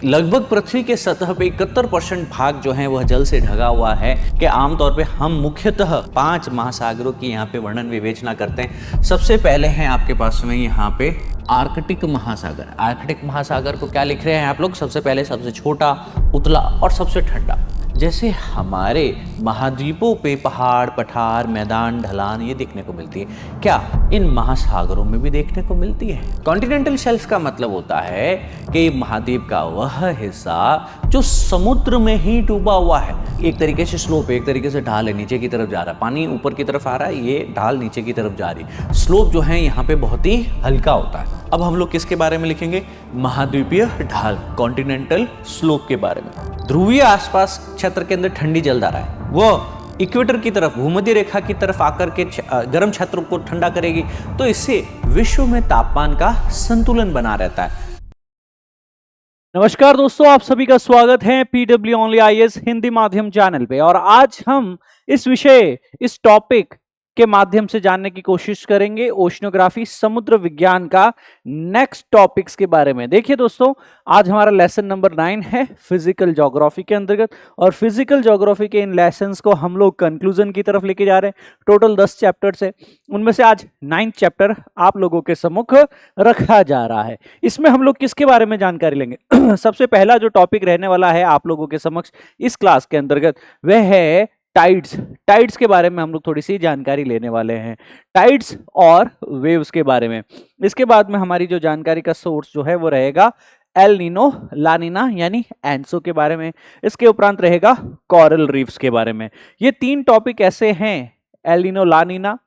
लगभग पृथ्वी के सतह पे 71% भाग जो है वह जल से ढका हुआ है कि आमतौर पे हम मुख्यतः 5 महासागरों की यहाँ पे वर्णन विवेचना करते हैं। सबसे पहले हैं आपके पास में यहाँ पे आर्कटिक महासागर। आर्कटिक महासागर को क्या लिख रहे हैं आप लोग? सबसे पहले सबसे छोटा, उतला और सबसे ठंडा। जैसे हमारे महाद्वीपों पे पहाड़, पठार, मैदान, ढलान ये देखने को मिलती है, क्या इन महासागरों में भी देखने को मिलती है? कॉन्टिनेंटल शेल्फ का मतलब होता है कि महाद्वीप का वह हिस्सा जो समुद्र में ही डूबा हुआ है। एक तरीके से स्लोप, एक तरीके से ढाल है, नीचे की तरफ जा रहा है, पानी ऊपर की तरफ आ रहा है, ये ढाल नीचे की तरफ जा रही है। स्लोप जो है यहाँ पे बहुत ही हल्का होता है। अब हम लोग किसके बारे में लिखेंगे? महाद्वीपीय ढाल, कॉन्टिनेंटल स्लोप के बारे में। ध्रुवीय आसपास क्षेत्र के अंदर ठंडी जलधारा है, वो इक्वेटर की तरफ, भूमध्य रेखा की तरफ आकर के गर्म क्षेत्रों को ठंडा करेगी, तो इससे विश्व में तापमान का संतुलन बना रहता है। नमस्कार दोस्तों, आप सभी का स्वागत है PW ओनली IAS हिंदी माध्यम चैनल पे। और आज हम इस टॉपिक के माध्यम से जानने की कोशिश करेंगे ओशनोग्राफी, समुद्र विज्ञान का नेक्स्ट टॉपिक्स के बारे में। देखिए दोस्तों, आज हमारा लेसन नंबर 9 है फिजिकल ज्योग्राफी के अंतर्गत, और फिजिकल ज्योग्राफी के इन लेसन्स को हम लोग कंक्लूजन की तरफ लेके जा रहे हैं। टोटल 10 चैप्टर्स है, उनमें से आज 9th चैप्टर आप लोगों के सम्मुख रखा जा रहा है। इसमें हम लोग किसके बारे में जानकारी लेंगे? सबसे पहला जो टॉपिक रहने वाला है आप लोगों के समक्ष इस क्लास के अंतर्गत, वह है टाइड्स। टाइड्स के बारे में हम लोग थोड़ी सी जानकारी लेने वाले हैं, टाइड्स और वेव्स के बारे में। इसके बाद में हमारी जो जानकारी का सोर्स जो है वो रहेगा एल नीनो, ला नीना यानी एंसो के बारे में। इसके उपरांत रहेगा कोरल रीफ्स के बारे में। ये 3 टॉपिक ऐसे हैं, El Nino, La Nina,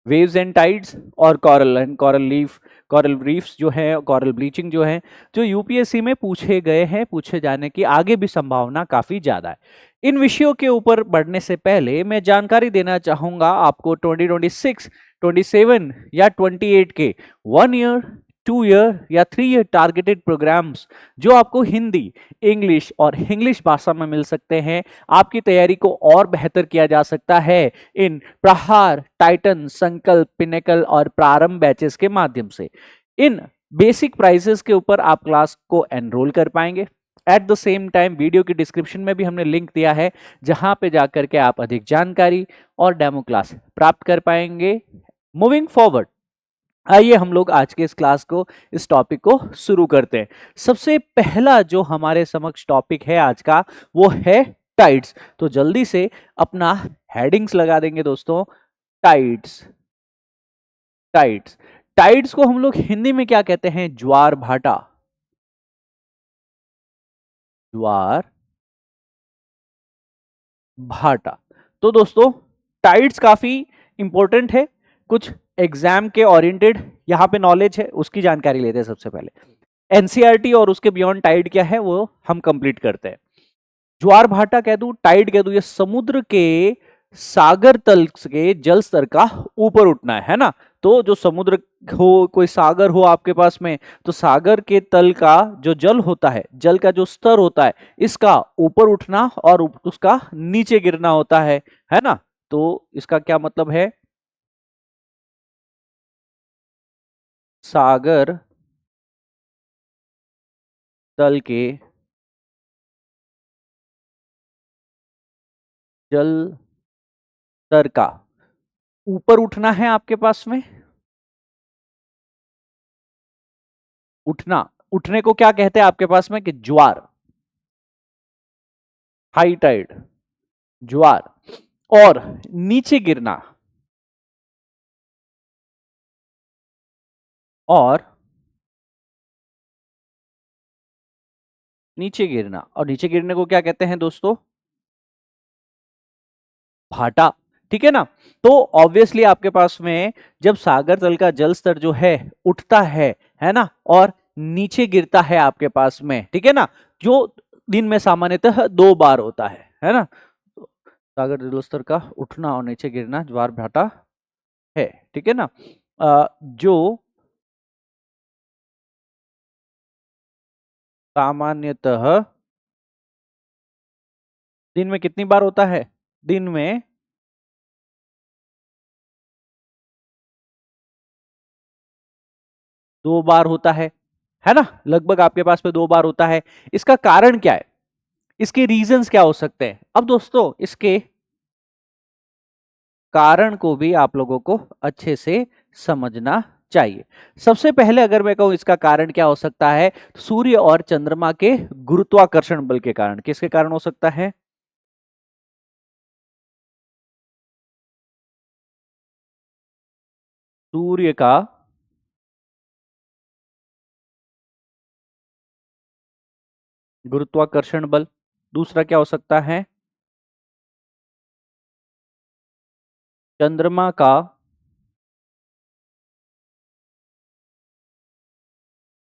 waves and tides और कोरल रीफ्स जो है, कोरल ब्लीचिंग जो है, जो यूपीएससी में पूछे गए हैं, पूछे जाने की आगे भी संभावना काफी ज्यादा है। इन विषयों के ऊपर बढ़ने से पहले मैं जानकारी देना चाहूंगा आपको 2026, 27 या 28 के 1 ईयर, 2 ईयर या 3 ईयर टारगेटेड प्रोग्राम्स जो आपको हिंदी, इंग्लिश और इंग्लिश भाषा में मिल सकते हैं। आपकी तैयारी को और बेहतर किया जा सकता है इन प्रहार, टाइटन, संकल्प, पिनेकल और प्रारंभ बैचेस के माध्यम से। इन बेसिक प्राइसेस के ऊपर आप क्लास को एनरोल कर पाएंगे। At the same time video की डिस्क्रिप्शन में भी हमने लिंक दिया है, जहां पे जाकर के आप अधिक जानकारी और डेमो क्लास प्राप्त कर पाएंगे। मूविंग फॉरवर्ड, आइए हम लोग आज के इस क्लास को, इस टॉपिक को शुरू करते हैं। सबसे पहला जो हमारे समक्ष टॉपिक है आज का, वो है टाइड्स। तो जल्दी से अपना हेडिंग्स लगा देंगे दोस्तों। टाइड्स, टाइड्स, टाइड्स को हम लोग हिंदी में क्या कहते हैं? ज्वार भाटा, ज्वार भाटा। तो दोस्तों, टाइड्स काफी इंपॉर्टेंट है, कुछ एग्जाम के ओरिएंटेड यहाँ पे नॉलेज है, उसकी जानकारी लेते हैं। सबसे पहले एनसीईआरटी और उसके बियॉन्ड टाइड क्या है वो हम कंप्लीट करते हैं। ज्वार भाटा कह दूं, टाइड कह दूं, ये समुद्र के सागर तल के जल स्तर का ऊपर उठना है ना। तो जो समुद्र हो, कोई सागर हो आपके पास में, तो सागर के तल का जो जल होता है, जल का जो स्तर होता है, इसका ऊपर उठना और उसका नीचे गिरना होता है ना। तो इसका क्या मतलब है? सागर तल के जल स्तर का ऊपर उठना है आपके पास में। उठना, उठने को क्या कहते हैं आपके पास में? कि ज्वार, हाई टाइड, ज्वार। और नीचे गिरना, और नीचे गिरना, और नीचे गिरने को क्या कहते हैं दोस्तों? भाटा। ठीक है ना। तो ऑब्वियसली आपके पास में जब सागर तल का जल स्तर जो है उठता है ना, और नीचे गिरता है आपके पास में, ठीक है ना, जो दिन में सामान्यतः 2 बार होता है ना। तो सागर जल स्तर का उठना और नीचे गिरना ज्वार भाटा है, ठीक है ना। जो सामान्यतः दिन में कितनी बार होता है? दिन में 2 बार होता है है ना, लगभग आपके पास में 2 बार होता है। इसका कारण क्या है, इसके रीजंस क्या हो सकते हैं? अब दोस्तों इसके कारण को भी आप लोगों को अच्छे से समझना चाहिए। सबसे पहले अगर मैं कहूं इसका कारण क्या हो सकता है, तो सूर्य और चंद्रमा के गुरुत्वाकर्षण बल के कारण। किसके कारण हो सकता है? सूर्य का गुरुत्वाकर्षण बल। दूसरा क्या हो सकता है? चंद्रमा का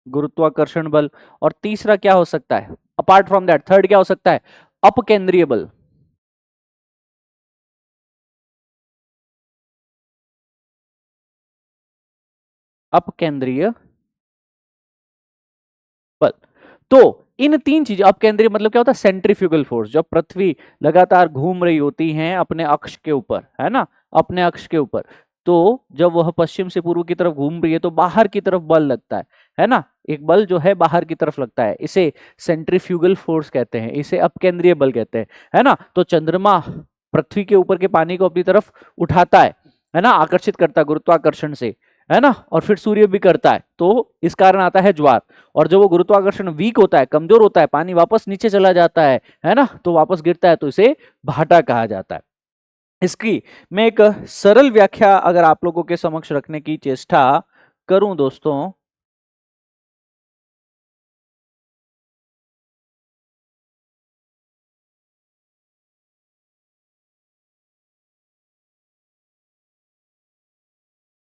गुरुत्वाकर्षण बल। और तीसरा क्या हो सकता है अपार्ट फ्रॉम दैट, थर्ड क्या हो सकता है? अपकेंद्रीय बल। अपकेंद्रीय बल। तो इन तीन चीजों, अपकेंद्रीय मतलब क्या होता है? Centrifugal force. जब पृथ्वी लगातार घूम रही होती है अपने अक्ष के ऊपर, है ना, अपने अक्ष के ऊपर, तो जब वह पश्चिम से पूर्व की तरफ घूम रही है तो बाहर की तरफ बल लगता है ना, एक बल जो है बाहर की तरफ लगता है, इसे सेंट्रीफ्यूगल फोर्स कहते हैं, इसे अपकेंद्रीय बल कहते हैं, है ना। तो चंद्रमा पृथ्वी के ऊपर के पानी को अपनी तरफ उठाता है ना, आकर्षित करता है गुरुत्वाकर्षण से, है ना, और फिर सूर्य भी करता है, तो इस कारण आता है ज्वार। और जब वो गुरुत्वाकर्षण वीक होता है, कमजोर होता है, पानी वापस नीचे चला जाता है ना, तो वापस गिरता है, तो इसे भाटा कहा जाता है। इसकी मैं एक सरल व्याख्या अगर आप लोगों के समक्ष रखने की चेष्टा करूं दोस्तों,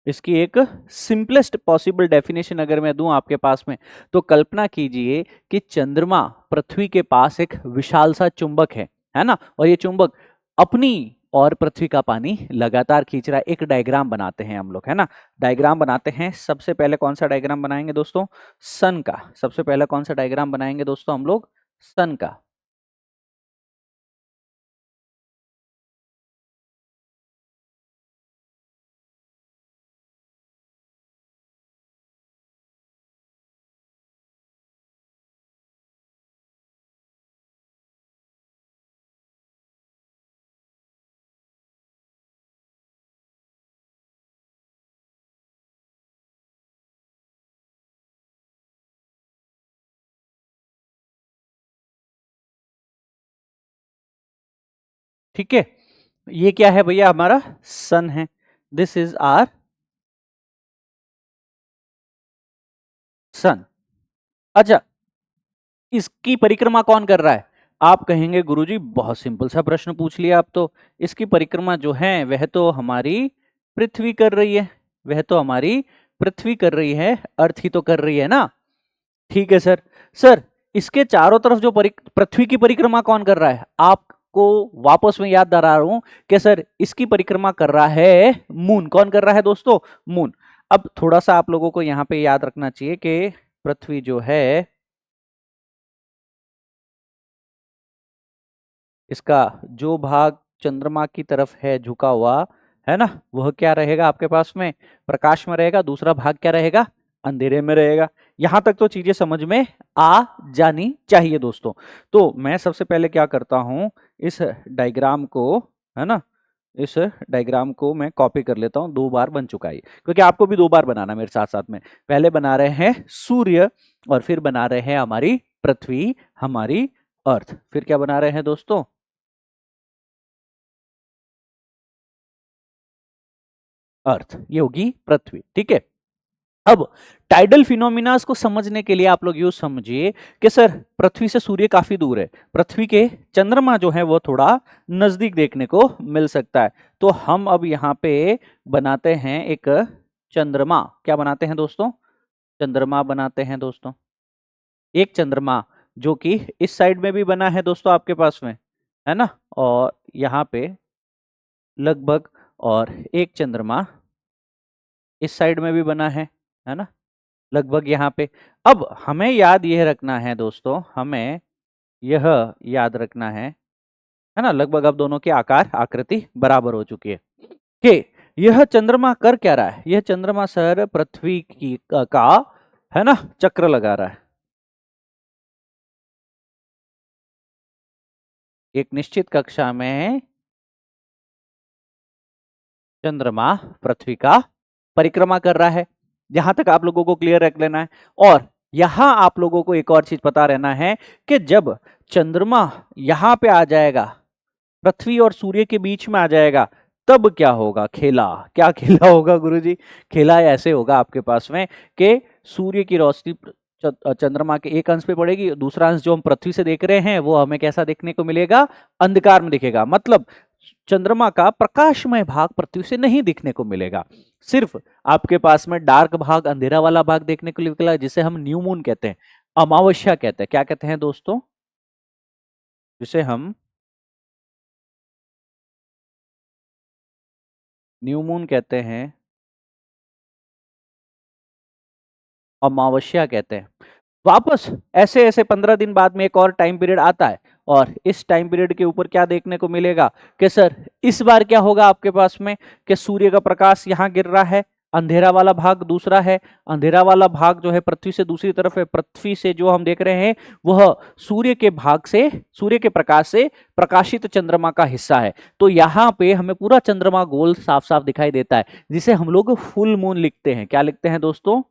इसकी एक सिंपलेस्ट पॉसिबल डेफिनेशन अगर मैं दूं आपके पास में, तो कल्पना कीजिए कि चंद्रमा पृथ्वी के पास एक विशाल सा चुंबक है ना, और ये चुंबक अपनी और पृथ्वी का पानी लगातार खींच रहा है। एक डायग्राम बनाते हैं हम लोग, है ना, डायग्राम बनाते हैं। सबसे पहले कौन सा डायग्राम बनाएंगे दोस्तों? सन का। सबसे पहले कौन सा डायग्राम बनाएंगे दोस्तों हम लोग? सन का। ठीक है, ये क्या है भैया? हमारा सन है। दिस इज आर सन। अच्छा, इसकी परिक्रमा कौन कर रहा है? आप कहेंगे गुरुजी बहुत सिंपल सा प्रश्न पूछ लिया आप तो। इसकी परिक्रमा जो है वह तो हमारी पृथ्वी कर रही है, वह तो हमारी पृथ्वी कर रही है, अर्थ ही तो कर रही है ना। ठीक है सर। सर, इसके चारों तरफ जो पृथ्वी की परिक्रमा कौन कर रहा है? आपको वापस में याद दिला रहा हूं कि सर इसकी परिक्रमा कर रहा है मून। कौन कर रहा है दोस्तों? मून। अब थोड़ा सा आप लोगों को यहां पे याद रखना चाहिए कि पृथ्वी जो है, इसका जो भाग चंद्रमा की तरफ है झुका हुआ, है ना, वह क्या रहेगा आपके पास में? प्रकाश में रहेगा। दूसरा भाग क्या रहेगा? अंधेरे में रहेगा। यहां तक तो चीजें समझ में आ जानी चाहिए दोस्तों। तो मैं सबसे पहले क्या करता हूं, इस डायग्राम को, है ना, इस डायग्राम को मैं कॉपी कर लेता हूं। 2 बार बन चुका है क्योंकि आपको भी 2 बार बनाना मेरे साथ साथ में। पहले बना रहे हैं सूर्य और फिर बना रहे हैं हमारी पृथ्वी, हमारी अर्थ। फिर क्या बना रहे हैं दोस्तों? अर्थ। ये होगी पृथ्वी। ठीक है। अब टाइडल फिनोमिनास को समझने के लिए आप लोग यूं समझिए कि सर पृथ्वी से सूर्य काफी दूर है, पृथ्वी के चंद्रमा जो है वो थोड़ा नजदीक देखने को मिल सकता है। तो हम अब यहाँ पे बनाते हैं एक चंद्रमा। क्या बनाते हैं दोस्तों? चंद्रमा बनाते हैं दोस्तों। एक चंद्रमा जो कि इस साइड में भी बना है दोस्तों आपके पास में, है ना, और यहाँ पे लगभग, और एक चंद्रमा इस साइड में भी बना है ना, लगभग यहाँ पे। अब हमें याद यह रखना है दोस्तों, हमें यह याद रखना है ना, लगभग अब दोनों के आकार आकृति बराबर हो चुकी है कि यह चंद्रमा कर क्या रहा है? यह चंद्रमा सर पृथ्वी की का है ना, चक्र लगा रहा है। एक निश्चित कक्षा में चंद्रमा पृथ्वी का परिक्रमा कर रहा है। यहां तक आप लोगों को क्लियर रख लेना है। और यहां आप लोगों को एक और चीज पता रहना है कि जब चंद्रमा यहां पे आ जाएगा, पृथ्वी और सूर्य के बीच में आ जाएगा, तब क्या होगा? खेला। क्या खेला होगा गुरुजी? खेला ऐसे होगा आपके पास में कि सूर्य की रोशनी चंद्रमा के एक अंश पे पड़ेगी, दूसरा अंश जो हम पृथ्वी से देख रहे हैं वो हमें कैसा देखने को मिलेगा? अंधकार में दिखेगा। मतलब चंद्रमा का प्रकाशमय भाग पृथ्वी से नहीं दिखने को मिलेगा, सिर्फ आपके पास में डार्क भाग, अंधेरा वाला भाग देखने को मिलेगा, जिसे हम न्यू मून कहते हैं, अमावस्या कहते हैं। क्या कहते हैं दोस्तों? जिसे हम न्यू मून कहते हैं, अमावस्या कहते हैं। वापस ऐसे ऐसे 15 दिन बाद में एक और टाइम पीरियड आता है, और इस टाइम पीरियड के ऊपर क्या देखने को मिलेगा कि सर इस बार क्या होगा आपके पास में कि सूर्य का प्रकाश यहां गिर रहा है, अंधेरा वाला भाग दूसरा है, अंधेरा वाला भाग जो है पृथ्वी से दूसरी तरफ है, पृथ्वी से जो हम देख रहे हैं वह सूर्य के भाग से, सूर्य के प्रकाश से प्रकाशित चंद्रमा का हिस्सा है। तो यहाँ पे हमें पूरा चंद्रमा गोल साफ साफ दिखाई देता है, जिसे हम लोग फुल मून लिखते हैं। क्या लिखते हैं दोस्तों?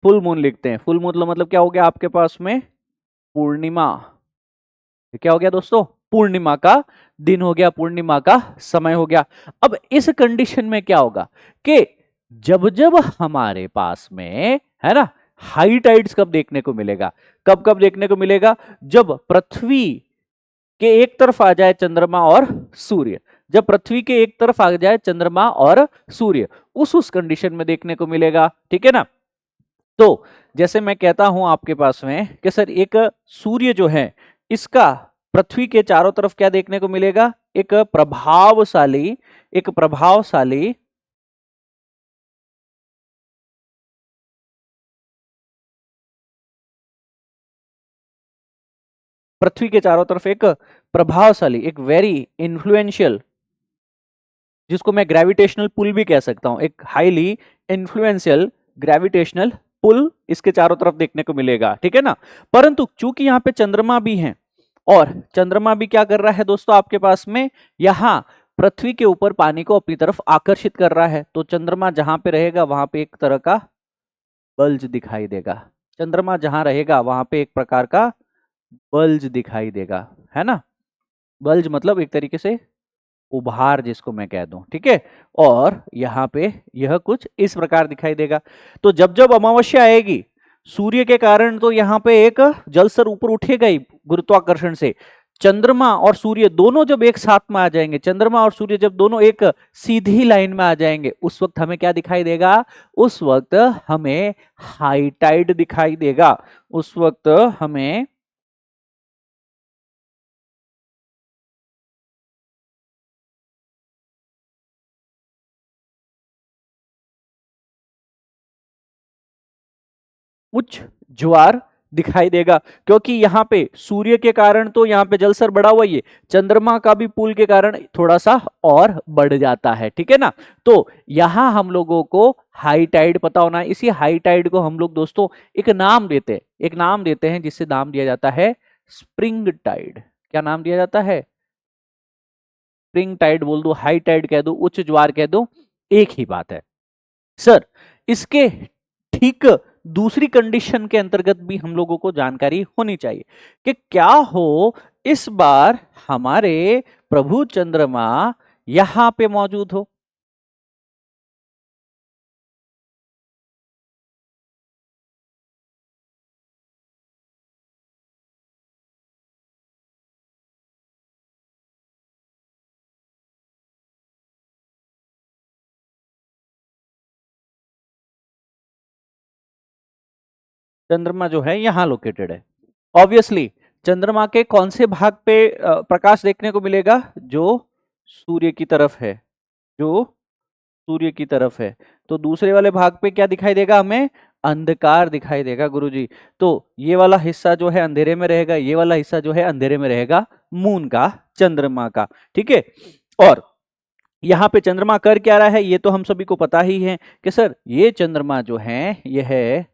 फुल मून लिखते हैं। फुल मून मतलब क्या हो गया आपके पास में? पूर्णिमा। ये क्या हो गया दोस्तों? पूर्णिमा का दिन हो गया, पूर्णिमा का समय हो गया। अब इस कंडीशन में क्या होगा कि जब जब हमारे पास में, है ना, हाई टाइड्स कब देखने को मिलेगा? कब कब देखने को मिलेगा? जब पृथ्वी के एक तरफ आ जाए चंद्रमा और सूर्य, जब पृथ्वी के एक तरफ आ जाए चंद्रमा और सूर्य, उस कंडीशन में देखने को मिलेगा। ठीक है ना? तो जैसे मैं कहता हूं आपके पास में कि सर एक सूर्य जो है, इसका पृथ्वी के चारों तरफ क्या देखने को मिलेगा? एक प्रभावशाली, एक प्रभावशाली पृथ्वी के चारों तरफ एक प्रभावशाली, एक वेरी इन्फ्लुएंशियल, जिसको मैं ग्रेविटेशनल पुल भी कह सकता हूं, एक हाईली इन्फ्लुएंशियल ग्रेविटेशनल पुल इसके चारों तरफ देखने को मिलेगा। ठीक है ना? परंतु चूंकि यहां पे चंद्रमा भी है, और चंद्रमा भी क्या कर रहा है दोस्तों आपके पास में, यहां पृथ्वी के ऊपर पानी को अपनी तरफ आकर्षित कर रहा है, तो चंद्रमा जहां पे रहेगा वहां पे एक तरह का बल्ज दिखाई देगा। चंद्रमा जहां रहेगा वहां पे एक प्रकार का बल्ज दिखाई देगा, है ना? बल्ज मतलब एक तरीके से उभार, जिसको मैं कह दूं। ठीक है? और यहाँ पे यह कुछ इस प्रकार दिखाई देगा। तो जब जब अमावस्या आएगी, सूर्य के कारण तो यहाँ पे एक जल स्तर ऊपर उठेगा ही गुरुत्वाकर्षण से। चंद्रमा और सूर्य दोनों जब एक साथ में आ जाएंगे, चंद्रमा और सूर्य जब दोनों एक सीधी लाइन में आ जाएंगे, उस वक्त हमें क्या दिखाई देगा? उस वक्त हमें हाई टाइड दिखाई देगा। उस वक्त हमें उच्च ज्वार दिखाई देगा, क्योंकि यहाँ पे सूर्य के कारण तो यहाँ पे जल स्तर बढ़ा हुआ ही है, चंद्रमा का भी पुल के कारण थोड़ा सा और बढ़ जाता है। ठीक है ना? तो यहाँ हम लोगों को हाई टाइड पता होना है। इसी हाई टाइड को हम लोग दोस्तों एक नाम देते हैं, एक नाम देते हैं, जिससे नाम दिया जाता है स्प्रिंग टाइड। क्या नाम दिया जाता है? स्प्रिंग टाइड बोल दो, हाई टाइड कह दो, उच्च ज्वार कह दो, एक ही बात है। सर इसके ठीक दूसरी कंडीशन के अंतर्गत भी हम लोगों को जानकारी होनी चाहिए कि क्या हो इस बार हमारे प्रभु चंद्रमा यहां पे मौजूद हो। चंद्रमा जो है यहां लोकेटेड है। ऑब्वियसली चंद्रमा के कौन से भाग पे प्रकाश देखने को मिलेगा? जो सूर्य की तरफ है, जो सूर्य की तरफ है। तो दूसरे वाले भाग पे क्या दिखाई देगा हमें? अंधकार दिखाई देगा गुरुजी। तो ये वाला हिस्सा जो है अंधेरे में रहेगा, ये वाला हिस्सा जो है अंधेरे में रहेगा, मून का, चंद्रमा का। ठीक है? और यहां पे चंद्रमा कर क्या रहा है, ये तो हम सभी को पता ही है कि सर ये चंद्रमा जो है यह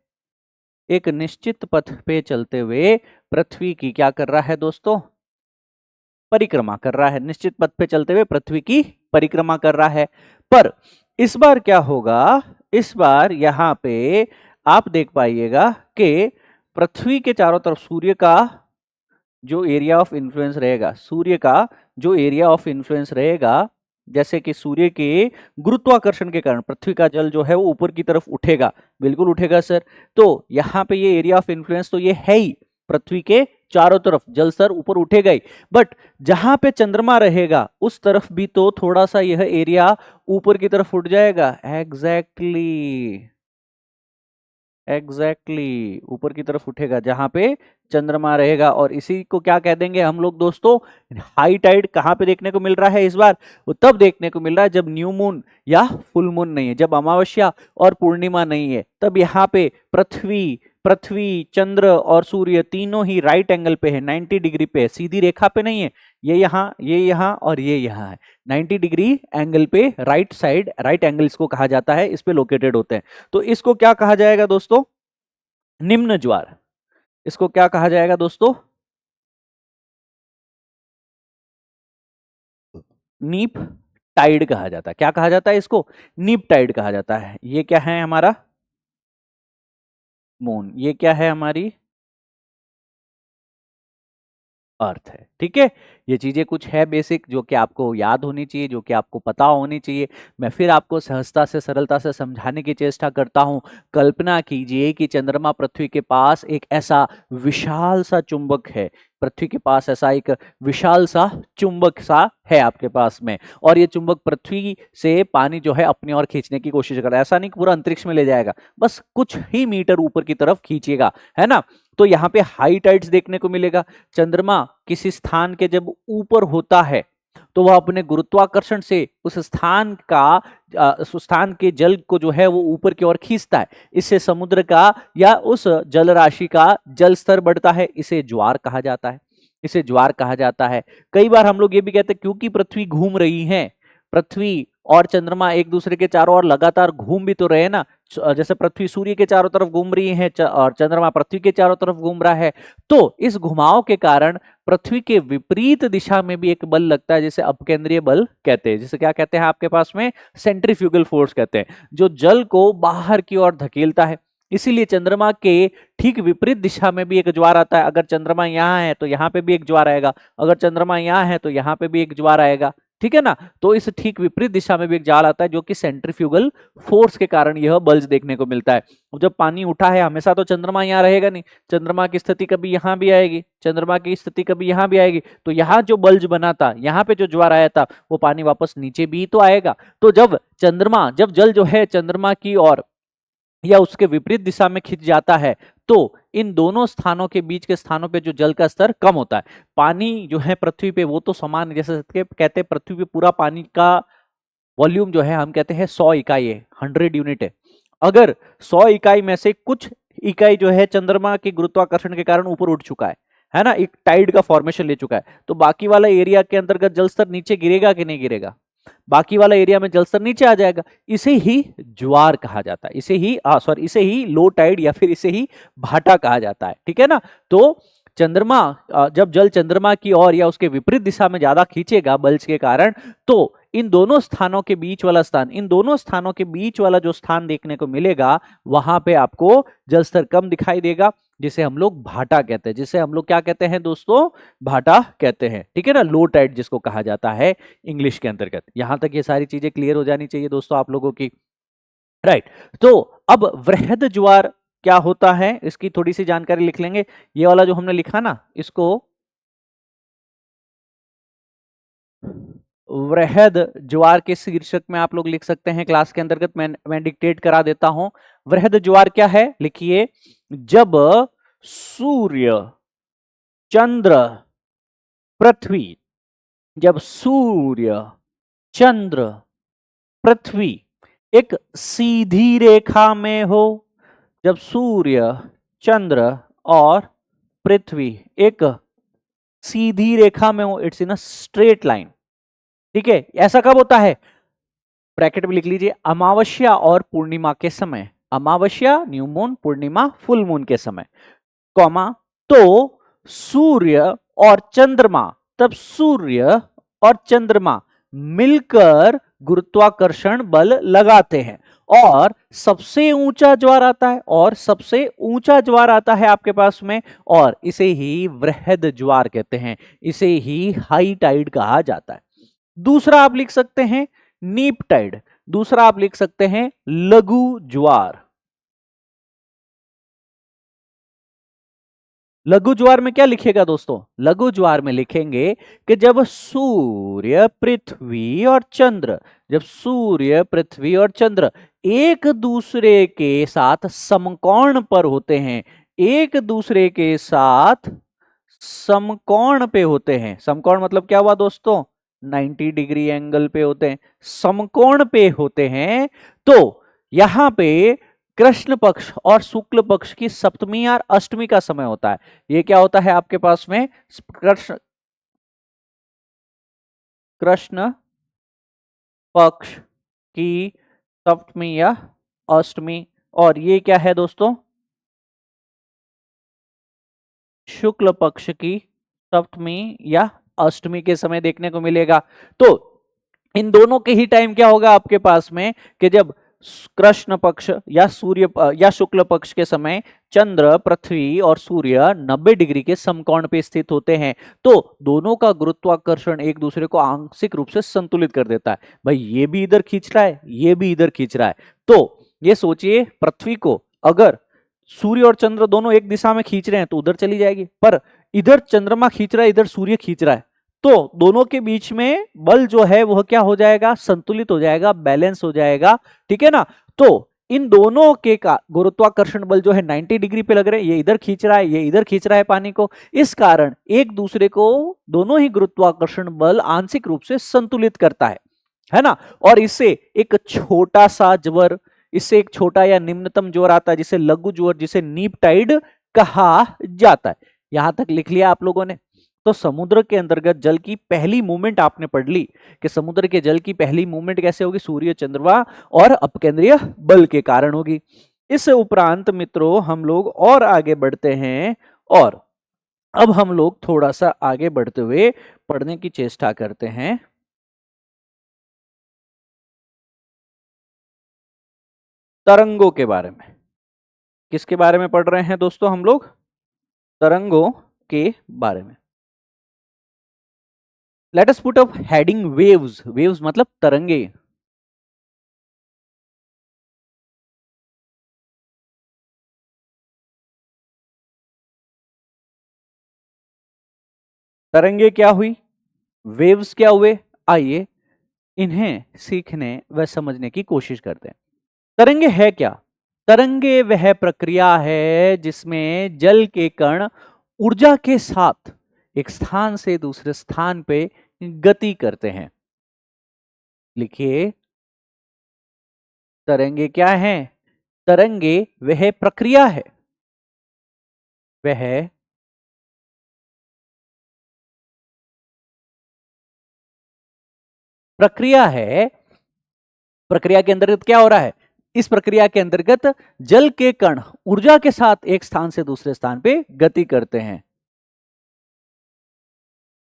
एक निश्चित पथ पे चलते हुए पृथ्वी की क्या कर रहा है दोस्तों, परिक्रमा कर रहा है। निश्चित पथ पे चलते हुए पृथ्वी की परिक्रमा कर रहा है। पर इस बार क्या होगा, इस बार यहां पे आप देख पाइएगा कि पृथ्वी के चारों तरफ सूर्य का जो एरिया ऑफ इन्फ्लुएंस रहेगा, सूर्य का जो एरिया ऑफ इन्फ्लुएंस रहेगा, जैसे कि सूर्य के गुरुत्वाकर्षण के कारण पृथ्वी का जल जो है वो ऊपर की तरफ उठेगा, बिल्कुल उठेगा सर। तो यहाँ पे ये एरिया ऑफ इन्फ्लुएंस तो ये है ही, पृथ्वी के चारों तरफ जल स्तर ऊपर उठेगा ही, बट जहां पे चंद्रमा रहेगा उस तरफ भी तो थोड़ा सा यह एरिया ऊपर की तरफ उठ जाएगा। एग्जैक्टली ऊपर की तरफ उठेगा जहां पे चंद्रमा रहेगा। और इसी को क्या कह देंगे हम लोग दोस्तों, हाई टाइड। कहां पे देखने को मिल रहा है इस बार, वो तब देखने को मिल रहा है जब न्यू मून या फुल मून नहीं है, जब अमावस्या और पूर्णिमा नहीं है, तब यहाँ पे पृथ्वी चंद्र और सूर्य तीनों ही राइट एंगल पे है, 90 डिग्री पे है, सीधी रेखा पे नहीं है। ये यहाँ और ये यहाँ है, 90 डिग्री एंगल पे, राइट साइड, राइट एंगल इसको कहा जाता है, इस पे लोकेटेड होते हैं। तो इसको क्या कहा जाएगा दोस्तों, निम्न ज्वार। इसको क्या कहा जाएगा दोस्तों, नीप टाइड कहा जाता है। क्या कहा जाता है इसको, नीप टाइड कहा जाता है। ये क्या है हमारा मून, ये क्या है हमारी अर्थ है। ठीक है, ये चीजें कुछ है बेसिक जो कि आपको याद होनी चाहिए, जो कि आपको पता होनी चाहिए। मैं फिर आपको सहजता से सरलता से समझाने की चेष्टा करता हूं। कल्पना कीजिए कि चंद्रमा पृथ्वी के पास एक ऐसा विशाल सा चुंबक है, पृथ्वी के पास ऐसा एक विशाल सा चुंबक सा है आपके पास में, और ये चुंबक पृथ्वी से पानी जो है अपनी ओर खींचने की कोशिश कर रहा है। ऐसा नहीं पूरा अंतरिक्ष में ले जाएगा, बस कुछ ही मीटर ऊपर की तरफ खींचेगा, है ना। तो यहाँ पे हाई टाइड्स देखने को मिलेगा। चंद्रमा किसी स्थान के जब ऊपर होता है तो वह अपने गुरुत्वाकर्षण से उस स्थान के जल को जो है वो ऊपर की ओर खींचता है। इससे समुद्र का या उस जल राशि का जल स्तर बढ़ता है, इसे ज्वार कहा जाता है, इसे ज्वार कहा जाता है। कई बार हम लोग ये भी कहते हैं क्योंकि पृथ्वी घूम रही है, पृथ्वी और चंद्रमा एक दूसरे के चारों ओर लगातार घूम भी तो रहे ना, जैसे पृथ्वी सूर्य के चारों तरफ घूम रही है और चंद्रमा पृथ्वी के चारों तरफ घूम रहा है, तो इस घुमाव के कारण पृथ्वी के विपरीत दिशा में भी एक बल लगता है, जिसे अपकेंद्रीय बल कहते हैं। जिसे क्या कहते हैं आपके पास में, सेंट्रीफ्यूगल फोर्स कहते हैं, जो जल को बाहर की ओर धकेलता है। इसीलिए चंद्रमा के ठीक विपरीत दिशा में भी एक ज्वार आता है। अगर चंद्रमा यहाँ है तो यहाँ पे भी एक ज्वार आएगा, अगर चंद्रमा यहाँ है तो यहाँ पे भी एक ज्वार आएगा, ठीक है ना। तो इस ठीक विपरीत दिशा में भी एक ज्वार आता है, जो कि सेंट्रीफ्यूगल फोर्स के कारण यह बल्ज देखने को मिलता है। जब पानी उठा है, हमेशा तो चंद्रमा यहाँ रहेगा नहीं, चंद्रमा की स्थिति कभी यहाँ भी आएगी, चंद्रमा की स्थिति कभी यहाँ भी आएगी, तो यहाँ जो बल्ज बना था, यहाँ पे जो ज्वार आया था, वो पानी वापस नीचे भी तो आएगा। तो जब जल जो है चंद्रमा की ओर या उसके विपरीत दिशा में खिंच जाता है, तो इन दोनों स्थानों के बीच के स्थानों पे जो जल का स्तर कम होता है। पानी जो है पृथ्वी पे वो तो समान, जैसे कहते हैं पृथ्वी पे पूरा पानी का वॉल्यूम जो है हम कहते हैं 100 इकाई है, 100 यूनिट है। अगर 100 इकाई में से कुछ इकाई जो है चंद्रमा के गुरुत्वाकर्षण के कारण ऊपर उठ चुका है ना, एक टाइड का फॉर्मेशन ले चुका है, तो बाकी वाला एरिया के अंतर्गत जल स्तर नीचे गिरेगा कि नहीं गिरेगा, बाकी वाला एरिया में जल स्तर नीचे आ जाएगा। इसे ही ज्वार कहा जाता है, इसे ही लो टाइड या फिर इसे ही भाटा कहा जाता है, ठीक है ना। तो चंद्रमा जब जल चंद्रमा की ओर या उसके विपरीत दिशा में ज्यादा खींचेगा बल्ज के कारण, तो इन दोनों स्थानों के बीच वाला जो स्थान देखने को मिलेगा, वहां पे आपको जल स्तर कम दिखाई देगा, जिसे हम लोग भाटा कहते हैं, जिसे हम लोग क्या कहते हैं दोस्तों, भाटा कहते हैं, ठीक है ना, लो टाइड जिसको कहा जाता है इंग्लिश के अंतर्गत। यहां तक ये सारी चीजें क्लियर हो जानी चाहिए दोस्तों आप लोगों की, राइट। तो अब वृहद ज्वार क्या होता है, इसकी थोड़ी सी जानकारी लिख लेंगे। ये वाला जो हमने लिखा ना, इसको वृहद ज्वार के शीर्षक में आप लोग लिख सकते हैं क्लास के अंतर्गत। मैं डिक्टेट करा देता हूं। वृहद ज्वार क्या है, लिखिए, जब सूर्य चंद्र पृथ्वी, जब सूर्य चंद्र पृथ्वी एक सीधी रेखा में हो, जब सूर्य चंद्र और पृथ्वी एक सीधी रेखा में हो, it's in a straight line, ठीक है। ऐसा कब होता है, ब्रैकेट में लिख लीजिए अमावस्या और पूर्णिमा के समय, अमावस्या न्यू मून, पूर्णिमा फुल मून के समय, कॉमा, तो सूर्य और चंद्रमा, तब सूर्य और चंद्रमा मिलकर गुरुत्वाकर्षण बल लगाते हैं और सबसे ऊंचा ज्वार आता है, और सबसे ऊंचा ज्वार आता है आपके पास में, और इसे ही वृहद ज्वार कहते हैं, इसे ही हाई टाइड कहा जाता है। दूसरा आप लिख सकते हैं नीप टाइड, दूसरा आप लिख सकते हैं लघु ज्वार। लघु ज्वार में क्या लिखेगा दोस्तों? लघु ज्वार में लिखेंगे कि जब सूर्य पृथ्वी और चंद्र, जब सूर्य पृथ्वी और चंद्र एक दूसरे के साथ समकोण पर होते हैं, एक दूसरे के साथ समकोण पे होते हैं। समकोण मतलब क्या हुआ दोस्तों? 90 डिग्री एंगल पे होते हैं, समकोण पे होते हैं, तो यहां पे कृष्ण पक्ष और शुक्ल पक्ष की सप्तमी और अष्टमी का समय होता है। ये क्या होता है आपके पास में? कृष्ण पक्ष की सप्तमी या अष्टमी, और ये क्या है दोस्तों? शुक्ल पक्ष की सप्तमी या अष्टमी के समय देखने को मिलेगा। तो इन दोनों के ही टाइम क्या होगा आपके पास में कि जब कृष्ण पक्ष या सूर्य या शुक्ल पक्ष के समय चंद्र, पृथ्वी और सूर्य 90 डिग्री के समकोण पे स्थित होते हैं, तो दोनों का गुरुत्वाकर्षण एक दूसरे को आंशिक रूप से संतुलित कर देता है। भाई ये भी इधर खींच रहा है, ये भी इधर खींच रहा है, तो ये सोचिए पृथ्वी को अगर सूर्य और चंद्र दोनों एक दिशा में खींच रहे हैं तो उधर चली जाएगी, पर इधर चंद्रमा खींच रहा है, इधर सूर्य खींच रहा है, तो दोनों के बीच में बल जो है वह क्या हो जाएगा? संतुलित हो जाएगा, बैलेंस हो जाएगा, ठीक है ना। तो इन दोनों के का गुरुत्वाकर्षण बल जो है 90 डिग्री पे लग रहे हैं, ये इधर खींच रहा है, ये इधर खींच रहा है पानी को, इस कारण एक दूसरे को दोनों ही गुरुत्वाकर्षण बल आंशिक रूप से संतुलित करता है ना। और इससे एक छोटा सा ज्वर, इससे एक छोटा या निम्नतम ज्वर आता है जिसे लघु ज्वर, जिसे नीप टाइड कहा जाता है। यहां तक लिख लिया आप लोगों ने। तो समुद्र के अंतर्गत जल की पहली मूवमेंट आपने पढ़ ली कि समुद्र के जल की पहली मूवमेंट कैसे होगी? सूर्य, चंद्रमा और अपकेंद्रीय बल के कारण होगी। इस उपरांत मित्रों हम लोग और आगे बढ़ते हैं, और अब हम लोग थोड़ा सा आगे बढ़ते हुए पढ़ने की चेष्टा करते हैं तरंगों के बारे में। किसके बारे में पढ़ रहे हैं दोस्तों हम लोग? तरंगों के बारे में। Let us put up heading waves. Waves मतलब तरंगे। तरंगे क्या हुई, वेव्स क्या हुए? आइए इन्हें सीखने व समझने की कोशिश करते हैं। तरंगे है क्या? तरंगे वह प्रक्रिया है जिसमें जल के कण ऊर्जा के साथ एक स्थान से दूसरे स्थान पे गति करते हैं। लिखिए, तरंगे क्या हैं? तरंगे वह प्रक्रिया है, वह प्रक्रिया है। प्रक्रिया के अंतर्गत क्या हो रहा है? इस प्रक्रिया के अंतर्गत जल के कण ऊर्जा के साथ एक स्थान से दूसरे स्थान पे गति करते हैं,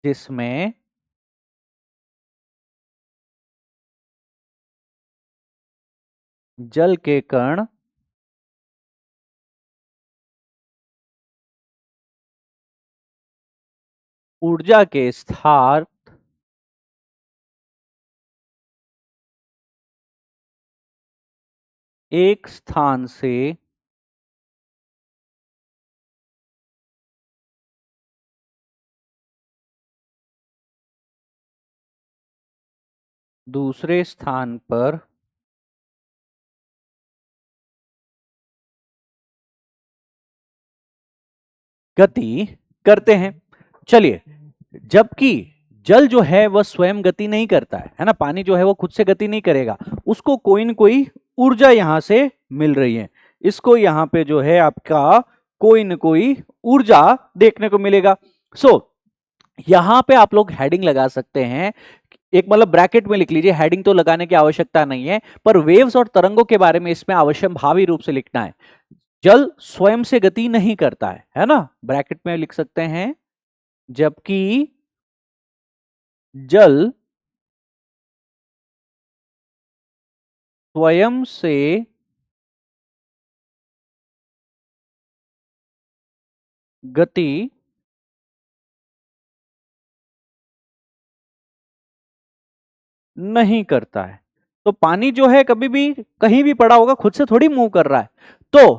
जिसमें जल के कण ऊर्जा के स्थान एक स्थान से दूसरे स्थान पर गति करते हैं। चलिए, जबकि जल जो है वह स्वयं गति नहीं करता है ना, पानी जो है वो खुद से गति नहीं करेगा, उसको कोई न कोई ऊर्जा यहां से मिल रही है। इसको यहां पे जो है आपका कोई न कोई ऊर्जा देखने को मिलेगा। सो यहां पे आप लोग हेडिंग लगा सकते हैं, एक मतलब ब्रैकेट में लिख लीजिए, हेडिंग तो लगाने की आवश्यकता नहीं है, पर वेव्स और तरंगों के बारे में इसमें अवश्यंभावी रूप से लिखना है। जल स्वयं से गति नहीं करता है ना, ब्रैकेट में लिख सकते हैं, जबकि जल स्वयं से गति नहीं करता है। तो पानी जो है कभी भी कहीं भी पड़ा होगा, खुद से थोड़ी मूव कर रहा है। तो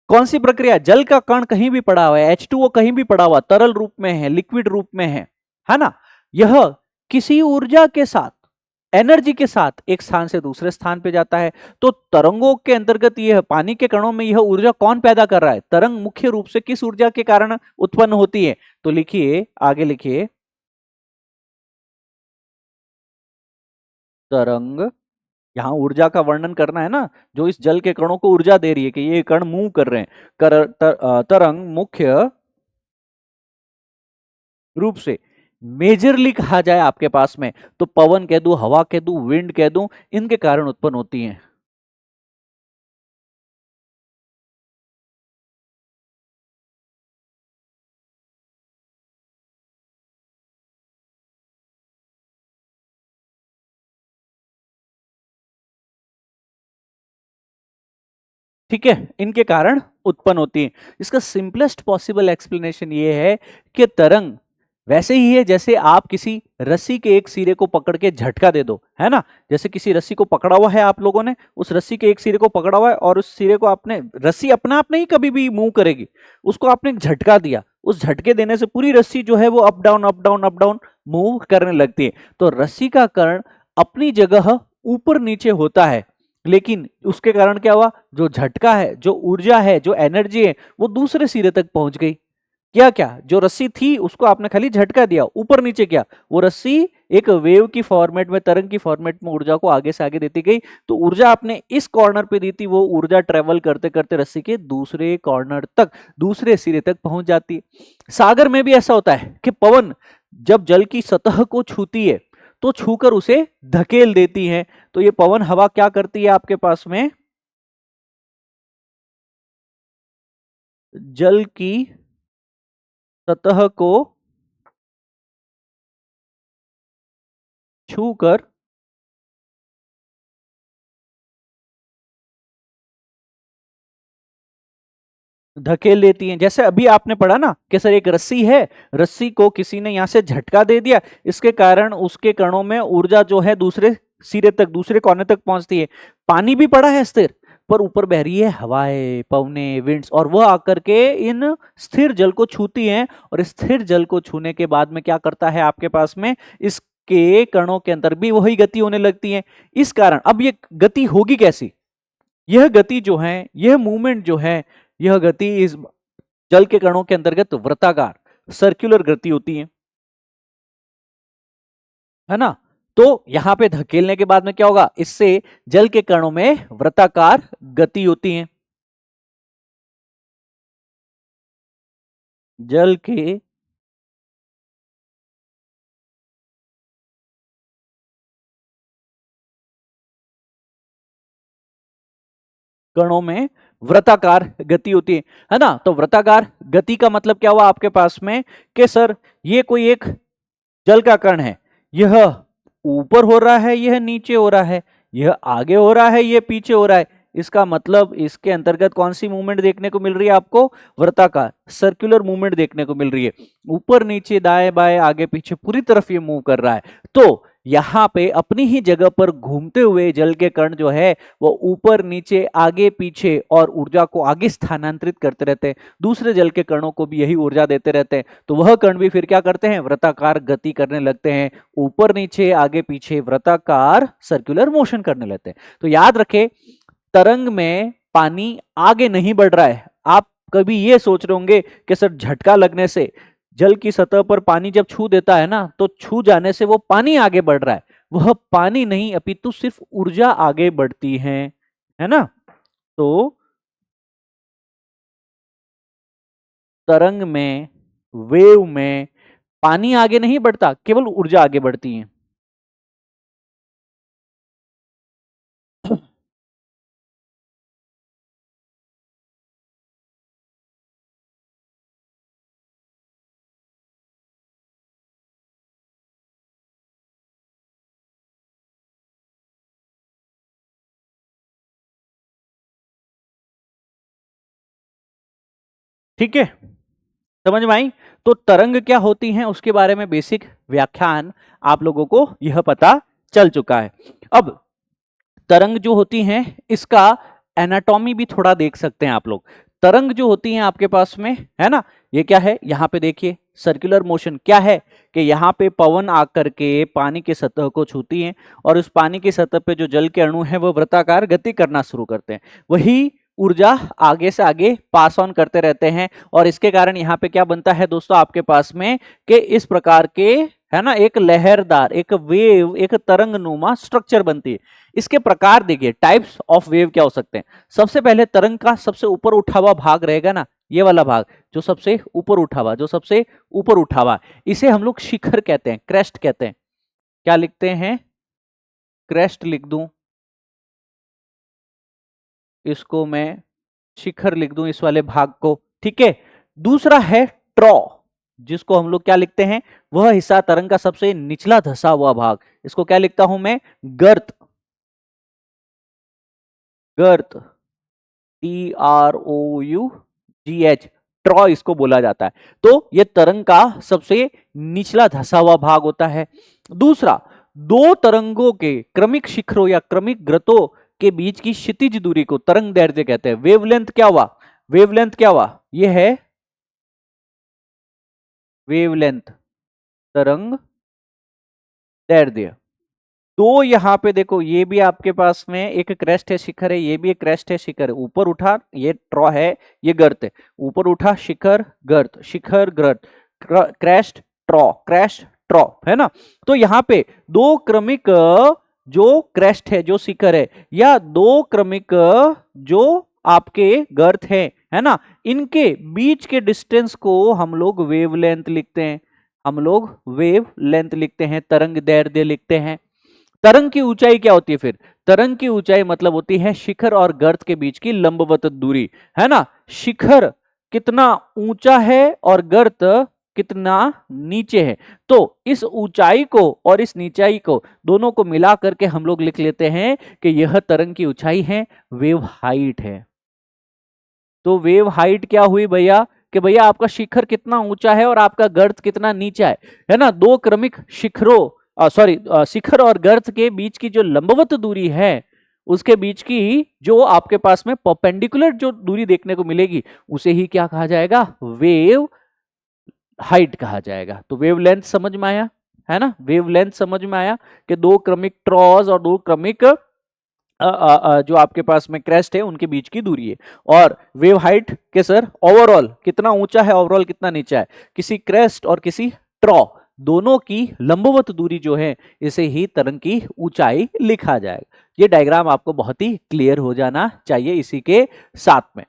कौन सी प्रक्रिया, जल का कण कहीं भी पड़ा हुआ है, H2O कहीं भी पड़ा हुआ, तरल रूप में है, लिक्विड रूप में है ना, यह किसी ऊर्जा के साथ, एनर्जी के साथ एक स्थान से दूसरे स्थान पे जाता है। तो तरंगों के अंतर्गत यह पानी के कणों में यह ऊर्जा कौन पैदा कर रहा है, तरंग मुख्य रूप से किस ऊर्जा के कारण उत्पन्न होती है? तो लिखिए, आगे लिखिए, तरंग, यहां ऊर्जा का वर्णन करना है ना, जो इस जल के कणों को ऊर्जा दे रही है कि ये कण मूव कर रहे हैं। तरंग मुख्य रूप से, मेजरली कहा जाए आपके पास में, तो पवन कह दूं, हवा कह दूं, विंड कह दूं, इनके कारण उत्पन्न होती हैं। ठीक है, इनके कारण उत्पन्न होती है। इसका सिंपलेस्ट पॉसिबल एक्सप्लेनेशन ये है कि तरंग वैसे ही है जैसे आप किसी रस्सी के एक सिरे को पकड़ के झटका दे दो, है ना। जैसे किसी रस्सी को पकड़ा हुआ है आप लोगों ने, उस रस्सी के एक सिरे को पकड़ा हुआ है और उस सिरे को आपने, रस्सी अपना आप नहीं कभी भी मूव करेगी, उसको आपने एक झटका दिया, उस झटके देने से पूरी रस्सी जो है वो up down up down up down move करने लगती है। तो रस्सी का कर्ण अपनी जगह ऊपर नीचे होता है, लेकिन उसके कारण क्या हुआ, जो झटका है, जो ऊर्जा है, जो एनर्जी है, वो दूसरे सिरे तक पहुंच गई। क्या क्या, जो रस्सी थी उसको आपने खाली झटका दिया, ऊपर नीचे किया, वो रस्सी एक वेव की फॉर्मेट में, तरंग की फॉर्मेट में ऊर्जा को आगे से आगे देती गई। तो ऊर्जा आपने इस कॉर्नर पे दी थी, वो ऊर्जा ट्रेवल करते करते रस्सी के दूसरे कॉर्नर तक, दूसरे सिरे तक पहुंच जाती है। सागर में भी ऐसा होता है कि पवन जब जल की सतह को छूती है तो छूकर उसे धकेल देती है। तो ये पवन हवा क्या करती है आपके पास में, जल की सतह को छूकर धकेल लेती हैं। जैसे अभी आपने पढ़ा ना कि सर एक रस्सी है, रस्सी को किसी ने यहां से झटका दे दिया, इसके कारण उसके कणों में ऊर्जा जो है दूसरे सिरे तक, दूसरे कोने तक पहुंचती है। पानी भी पड़ा है स्थिर, पर ऊपर बह रही है हवाएं, पवने, विंड्स, और वह आकर के इन स्थिर जल को छूती हैं। और स्थिर जल को छूने के बाद में क्या करता है आपके पास में, इसके कणों के अंदर भी वही गति होने लगती है। इस कारण अब ये गति होगी कैसी, यह गति जो है, यह मूवमेंट जो है, यह गति इस जल के कणों के अंतर्गत वृत्ताकार, सर्कुलर गति होती है ना। तो यहां पे धकेलने के बाद में क्या होगा, इससे जल के कणों में वृत्ताकार गति होती है। जल के कणों में वृत्ताकार गति होती है ना। तो वृत्ताकार गति का मतलब क्या हुआ आपके पास में, कि सर ये कोई एक जल का कण है, यह ऊपर हो रहा है, यह नीचे हो रहा है, यह आगे हो रहा है, यह पीछे हो रहा है। इसका मतलब इसके अंतर्गत कौन सी मूवमेंट देखने को मिल रही है आपको, वृत्ताकार, सर्कुलर मूवमेंट देखने को मिल रही है। ऊपर नीचे दाएं बाएं आगे पीछे पूरी तरफ ये मूव कर रहा है। तो यहाँ पे अपनी ही जगह पर घूमते हुए जल के कण जो है वो ऊपर नीचे आगे पीछे और ऊर्जा को आगे स्थानांतरित करते रहते हैं, दूसरे जल के कणों को भी यही ऊर्जा देते रहते हैं। तो वह कण भी फिर क्या करते हैं, वृत्ताकार गति करने लगते हैं, ऊपर नीचे आगे पीछे वृत्ताकार सर्कुलर मोशन करने लगते हैं। तो याद रखें, तरंग में पानी आगे नहीं बढ़ रहा है। आप कभी ये सोच रहे होंगे कि सर झटका लगने से जल की सतह पर पानी जब छू देता है ना, तो छू जाने से वो पानी आगे बढ़ रहा है, वह पानी नहीं, अपितु सिर्फ ऊर्जा आगे बढ़ती है ना। तो तरंग में, वेव में पानी आगे नहीं बढ़ता, केवल ऊर्जा आगे बढ़ती है। ठीक है, समझ में आई। तो तरंग क्या होती हैं उसके बारे में बेसिक व्याख्यान आप लोगों को यह पता चल चुका है। अब तरंग जो होती हैं इसका एनाटॉमी भी थोड़ा देख सकते हैं आप लोग। तरंग जो होती हैं आपके पास में, है ना, ये क्या है, यहाँ पे देखिए सर्कुलर मोशन क्या है कि यहाँ पे पवन आकर के पानी की सतह को छूती हैं और उस पानी की सतह पे जो जल के अणु हैं वो वृत्ताकार गति करना शुरू करते हैं, वही ऊर्जा आगे से आगे पास ऑन करते रहते हैं और इसके कारण यहाँ पे क्या बनता है दोस्तों आपके पास में कि इस प्रकार के, है ना, एक लहरदार, एक वेव, एक तरंग नुमा स्ट्रक्चर बनती है। इसके प्रकार देखिए, टाइप्स ऑफ वेव क्या हो सकते हैं। सबसे पहले तरंग का सबसे ऊपर उठा हुआ भाग रहेगा ना, ये वाला भाग जो सबसे ऊपर उठा हुआ, जो सबसे ऊपर उठा हुआ, इसे हम लोग शिखर कहते हैं, क्रेस्ट कहते हैं। क्या लिखते हैं, क्रेस्ट लिख दूं, इसको मैं शिखर लिख दूं इस वाले भाग को, ठीक है। दूसरा है ट्रॉ, जिसको हम लोग क्या लिखते हैं, वह हिस्सा तरंग का सबसे निचला धसा हुआ भाग, इसको क्या लिखता हूं मैं, गर्त, गर्त, TROUGH, ट्रॉ इसको बोला जाता है। तो यह तरंग का सबसे निचला धसा हुआ भाग होता है। दूसरा, दो तरंगों के क्रमिक शिखरों या क्रमिक ग्रतों के बीच की क्षितिज दूरी को तरंग दैर्ध्य कहते हैं। वेवलेंथ क्या हुआ, वेवलेंथ क्या हुआ, यह है वेवलेंथ, तरंग दैर्ध्य। तो यहां पे देखो, ये भी आपके पास में एक क्रेस्ट है, शिखर है, ये भी एक क्रेस्ट है, शिखर है, ऊपर उठा ये ट्रॉ है, ये गर्त है, ऊपर उठा शिखर गर्त, शिखर गर्त, क्रेस्ट ट्रॉ, क्रेस्ट ट्रॉ, है ना। तो यहाँ पे दो क्रमिक जो क्रेस्ट है, जो शिखर है, या दो क्रमिक जो आपके गर्त है ना, इनके बीच के डिस्टेंस को हम लोग वेवलेंथ लिखते हैं, हम लोग वेव लेंथ लिखते हैं, तरंग दैर्ध्य लिखते हैं। तरंग की ऊंचाई क्या होती है फिर, तरंग की ऊंचाई मतलब होती है शिखर और गर्त के बीच की लंबवत दूरी, है ना। शिखर कितना ऊंचा है और गर्त कितना नीचे है, तो इस ऊंचाई को और इस नीचाई को दोनों को मिला करके हम लोग लिख लेते हैं कि यह तरंग की ऊंचाई है, वेव हाइट है। तो वेव हाइट क्या हुई भैया, कि भैया आपका शिखर कितना ऊंचा है और आपका गर्त कितना नीचा है ना। दो क्रमिक शिखरों, शिखर और गर्त के बीच की जो लंबवत दूरी है, उसके बीच की जो आपके पास में परपेंडिकुलर जो दूरी देखने को मिलेगी, उसे ही क्या कहा जाएगा, वेव हाइट कहा जाएगा। तो वेव लेंथ समझ में आया, है ना, वेव लेंथ समझ में आया कि दो क्रमिक ट्रॉज और दो क्रमिक जो आपके पास में क्रेस्ट है उनके बीच की दूरी है। और वेव हाइट के सर ओवरऑल कितना ऊंचा है, ओवरऑल कितना नीचा है, किसी क्रेस्ट और किसी ट्रॉ दोनों की लंबवत दूरी जो है, इसे ही तरंग की ऊंचाई लिखा जाएगा। ये डायग्राम आपको बहुत ही क्लियर हो जाना चाहिए इसी के साथ में।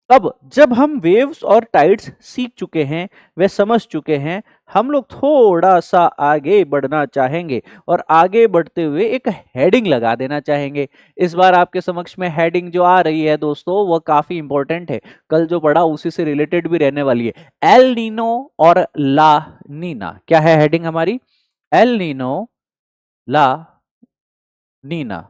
अब जब हम वेव्स और टाइड्स सीख चुके हैं, वे समझ चुके हैं, हम लोग थोड़ा सा आगे बढ़ना चाहेंगे और आगे बढ़ते हुए एक हेडिंग लगा देना चाहेंगे। इस बार आपके समक्ष में हेडिंग जो आ रही है दोस्तों, वह काफी इंपॉर्टेंट है, कल जो पढ़ा उसी से रिलेटेड भी रहने वाली है। एल नीनो और ला नीना, क्या है हेडिंग हमारी, El Nino La Nina.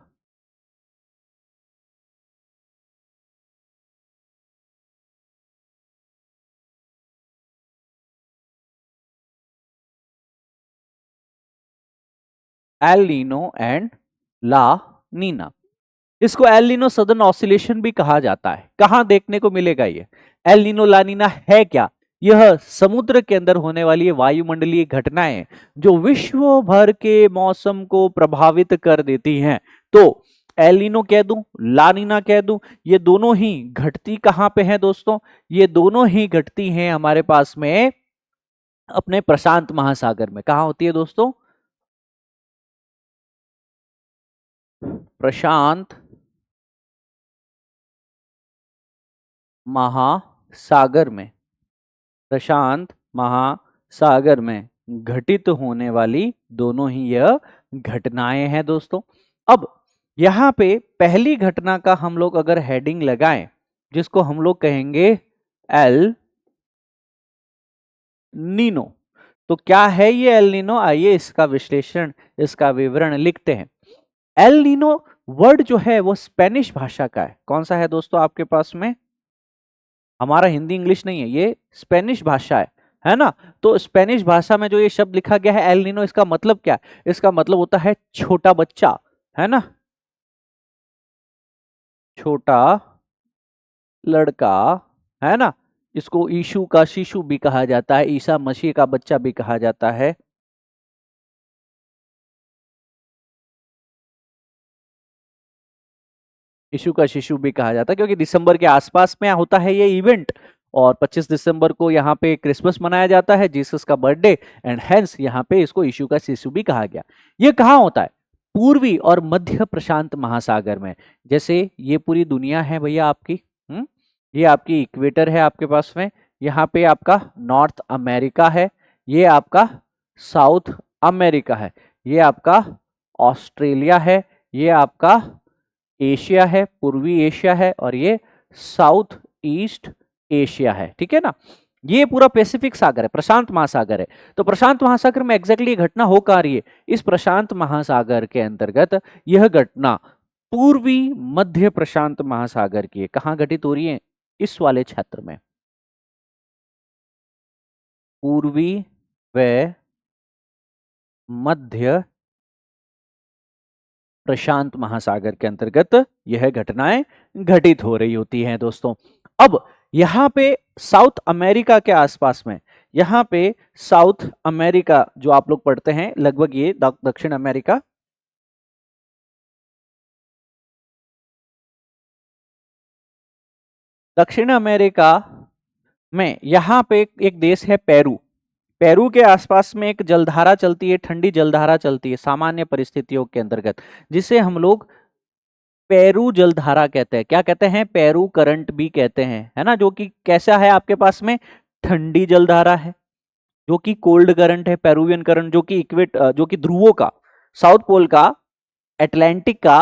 El Nino and La Nina, इसको एल नीनो सदर्न ऑसिलेशन भी कहा जाता है। कहां देखने को मिलेगा ये एल नीनो ला नीना, है क्या, यह समुद्र के अंदर होने वाली वायुमंडलीय घटनाएं जो विश्व भर के मौसम को प्रभावित कर देती हैं। तो एल नीनो कह दूं, ला नीना कह दूं, ये दोनों ही घटती कहां पे हैं दोस्तों, ये दोनों ही घटती हैं हमारे पास में अपने प्रशांत महासागर में। कहां होती है दोस्तों, प्रशांत महासागर में, प्रशांत महासागर में घटित होने वाली दोनों ही यह घटनाएं हैं दोस्तों। अब यहां पे पहली घटना का हम लोग अगर हेडिंग लगाएं, जिसको हम लोग कहेंगे एल नीनो, तो क्या है ये एल नीनो, आइए इसका विश्लेषण, इसका विवरण लिखते हैं। एल नीनो वर्ड जो है वो स्पेनिश भाषा का है। कौन सा है दोस्तों आपके पास में, हमारा हिंदी इंग्लिश नहीं है, ये स्पेनिश भाषा है ना। तो स्पेनिश भाषा में जो ये शब्द लिखा गया है एल नीनो, इसका मतलब क्या है? इसका मतलब होता है छोटा बच्चा, है ना, छोटा लड़का, है ना। इसको यीशु का शिशु भी कहा जाता है, ईसा मसीह का बच्चा भी कहा जाता है। यीशु का शिशु भी कहा जाता है क्योंकि दिसंबर के आसपास में होता है ये इवेंट, और 25 दिसंबर को यहाँ पे क्रिसमस मनाया जाता है, जीसस का बर्थडे, एंड हेंस यहाँ पे इसको यीशु का शिशु भी कहा गया। ये कहाँ होता है? पूर्वी और मध्य प्रशांत महासागर में। जैसे ये पूरी दुनिया है भैया आपकी, ये आपकी इक्वेटर है आपके पास में, यहाँ पे आपका नॉर्थ अमेरिका है, ये आपका साउथ अमेरिका है, ये आपका ऑस्ट्रेलिया है, ये आपका एशिया है, पूर्वी एशिया है, और ये साउथ ईस्ट एशिया है, ठीक है ना। ये पूरा पैसिफिक सागर है, प्रशांत महासागर है। तो प्रशांत महासागर में एग्जैक्टली घटना हो कहाँ रही है? इस प्रशांत महासागर के अंतर्गत यह घटना पूर्वी मध्य प्रशांत महासागर की है। कहाँ घटित हो रही है? इस वाले क्षेत्र में, पूर्वी व मध्य प्रशांत महासागर के अंतर्गत यह घटनाएं घटित हो रही होती हैं दोस्तों। अब यहाँ पे साउथ अमेरिका के आसपास में, यहाँ पे साउथ अमेरिका जो आप लोग पढ़ते हैं, लगभग ये दक्षिण अमेरिका, दक्षिण अमेरिका में यहाँ पे एक देश है पेरू। पेरू के आसपास में एक जलधारा चलती है, ठंडी जलधारा चलती है सामान्य परिस्थितियों के अंतर्गत, जिसे हम लोग पेरू जलधारा कहते हैं। क्या कहते हैं? पेरू करंट भी कहते हैं, है ना। जो कि कैसा है आपके पास में? ठंडी जलधारा है, जो कि कोल्ड करंट है, पेरुवियन करंट, जो कि जो कि ध्रुवों का, साउथ पोल का, अटलांटिक का,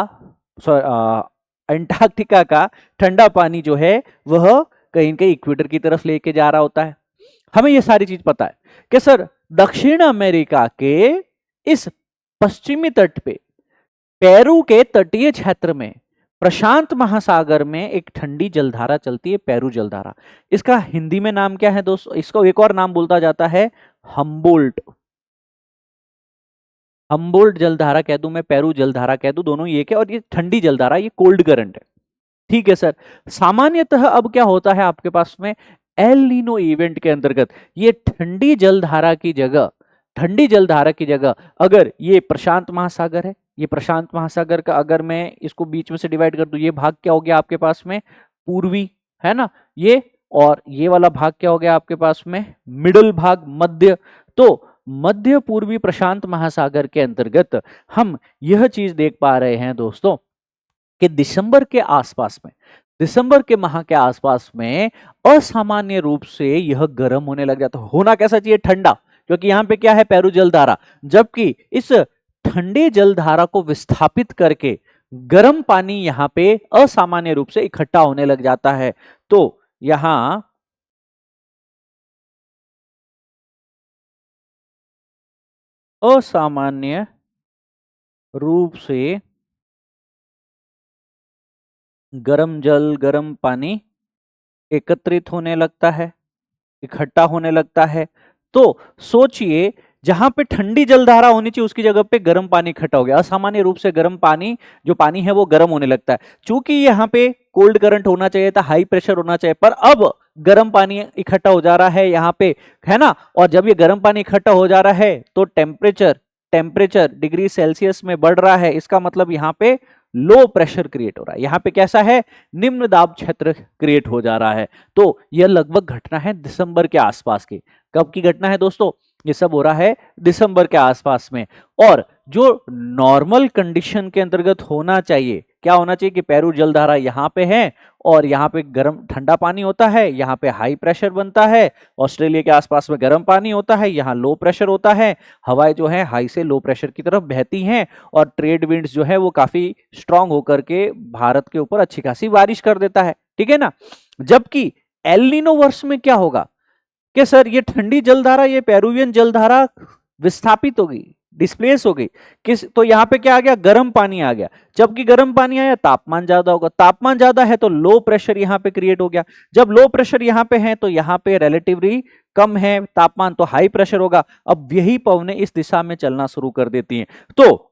अंटार्कटिका का ठंडा पानी जो है वह कहीं कहीं इक्वेटर की तरफ लेके जा रहा होता है। हमें ये सारी चीज पता है कि सर दक्षिण अमेरिका के इस पश्चिमी तट पे, पेरू के तटीय क्षेत्र में, प्रशांत महासागर में एक ठंडी जलधारा चलती है, पेरू जलधारा। इसका हिंदी में नाम क्या है दोस्तों? इसको एक और नाम बोलता जाता है हम्बोल्ट। हम्बोल्ट जलधारा कह दूं मैं, पेरू जलधारा कह दूं, दोनों एक है। और ये ठंडी जलधारा, ये कोल्ड करंट है, ठीक है सर। सामान्यतः अब क्या होता है आपके पास में, एल नीनो इवेंट के अंतर्गत ये ठंडी जलधारा की जगह, ठंडी जलधारा की जगह अगर ये प्रशांत महासागर है, ये प्रशांत महासागर का अगर मैं इसको बीच में से डिवाइड कर दूं, ये भाग क्या हो गया आपके पास में? पूर्वी, है ना ये, और ये वाला भाग क्या हो गया आपके पास में? मिडल भाग, मध्य। तो मध्य पूर्वी प्रशांत महासागर के अंतर्गत हम यह चीज देख पा रहे हैं दोस्तों कि दिसंबर के आसपास में, दिसंबर के माह के आसपास में असामान्य रूप से यह गर्म होने लग जाता है। होना कैसा चाहिए? ठंडा, क्योंकि यहां पे क्या है? पेरू जलधारा। जबकि इस ठंडे जलधारा को विस्थापित करके गर्म पानी यहां पे असामान्य रूप से इकट्ठा होने लग जाता है। तो यहां असामान्य रूप से गर्म जल, गर्म पानी एकत्रित होने लगता है, इकट्ठा होने लगता है। तो सोचिए, जहां पे ठंडी जलधारा होनी चाहिए उसकी जगह पे गर्म पानी इकट्ठा हो गया। असामान्य रूप से गर्म पानी, जो पानी है वो गर्म होने लगता है। चूंकि यहाँ पे कोल्ड करंट होना चाहिए था, हाई प्रेशर होना चाहिए, पर अब गर्म पानी इकट्ठा हो जा रहा है यहाँ पे, है ना। और जब ये गर्म पानी इकट्ठा हो जा रहा है तो टेम्परेचर डिग्री सेल्सियस में बढ़ रहा है। इसका मतलब यहाँ पे लो प्रेशर क्रिएट हो रहा है, यहाँ पे कैसा है? निम्न दाब क्षेत्र क्रिएट हो जा रहा है। तो यह लगभग घटना है दिसंबर के आसपास की। कब की घटना है दोस्तों? ये सब हो रहा है दिसंबर के आसपास में। और जो नॉर्मल कंडीशन के अंतर्गत होना चाहिए, क्या होना चाहिए कि पेरू जलधारा यहाँ पे है और यहाँ पे गर्म ठंडा पानी होता है, यहाँ पे हाई प्रेशर बनता है, ऑस्ट्रेलिया के आसपास में गर्म पानी होता है, यहाँ लो प्रेशर होता है, हवाएं जो है हाई से लो प्रेशर की तरफ बहती हैं, और ट्रेड विंड्स जो है वो काफी स्ट्रांग होकर के भारत के ऊपर अच्छी खासी बारिश कर देता है, ठीक है ना। जबकि एल नीनो वर्ष में क्या होगा कि सर ये ठंडी जलधारा, ये पेरुवियन जलधारा विस्थापित होगी, डिस्प्लेस हो गई। किस, तो यहाँ पे क्या आ गया, गर्म पानी आ गया। जबकि गर्म पानी आया, तापमान ज्यादा होगा, तापमान ज्यादा है तो लो प्रेशर यहाँ पे क्रिएट हो गया। जब लो प्रेशर यहाँ पे है तो यहाँ पे रिलेटिवली कम है तापमान, तो हाई प्रेशर होगा। अब यही पवनें इस दिशा में चलना शुरू कर देती हैं। तो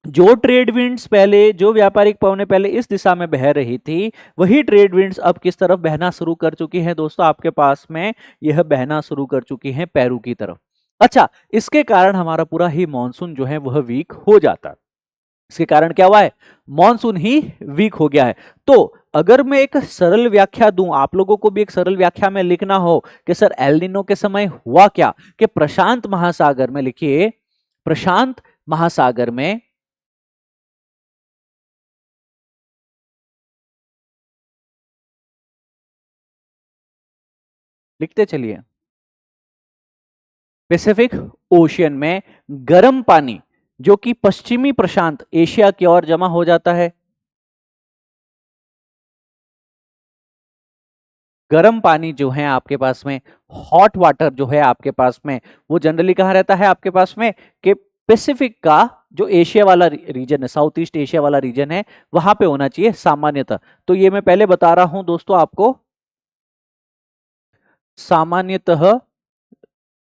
जो ट्रेड विंड्स पहले, जो व्यापारिक पवनें पहले इस दिशा में बह रही थी, वही ट्रेड विंड्स अब किस तरफ बहना शुरू कर चुकी हैं दोस्तों, आपके पास में यह बहना शुरू कर चुकी हैं पेरू की तरफ। अच्छा, इसके कारण हमारा पूरा ही मॉनसून जो है वह वीक हो जाता है। इसके कारण क्या हुआ है, मॉनसून ही वीक हो गया है। तो अगर मैं एक सरल व्याख्या दूं, आप लोगों को भी एक सरल व्याख्या में लिखना हो कि सर एल नीनो के समय हुआ क्या, कि प्रशांत महासागर में, लिखिए प्रशांत महासागर में लिखते चलिए, पैसिफिक ओशियन में गर्म पानी जो कि पश्चिमी प्रशांत एशिया की ओर जमा हो जाता है। गर्म पानी जो है आपके पास में, हॉट वाटर जो है आपके पास में, वो जनरली कहां रहता है आपके पास में, कि पैसिफिक का जो एशिया वाला रीजन है, साउथ ईस्ट एशिया वाला रीजन है, वहां पे होना चाहिए सामान्यतः। तो ये मैं पहले बता रहा हूं दोस्तों आपको, सामान्यतः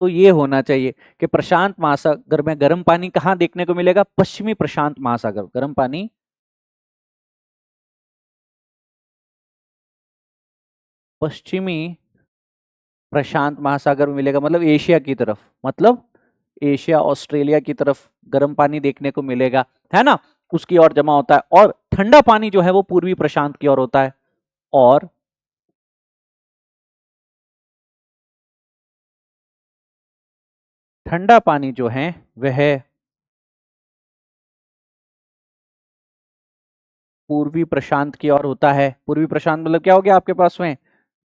तो ये होना चाहिए कि प्रशांत महासागर में गर्म पानी कहां देखने को मिलेगा, पश्चिमी प्रशांत महासागर, गर्म पानी पश्चिमी प्रशांत महासागर में मिलेगा, मतलब एशिया की तरफ, मतलब एशिया ऑस्ट्रेलिया की तरफ गर्म पानी देखने को मिलेगा, है ना, उसकी ओर जमा होता है। और ठंडा पानी जो है वो पूर्वी प्रशांत की ओर होता है, और ठंडा पानी जो है वह पूर्वी प्रशांत की ओर होता है। पूर्वी प्रशांत मतलब क्या हो गया आपके पास में,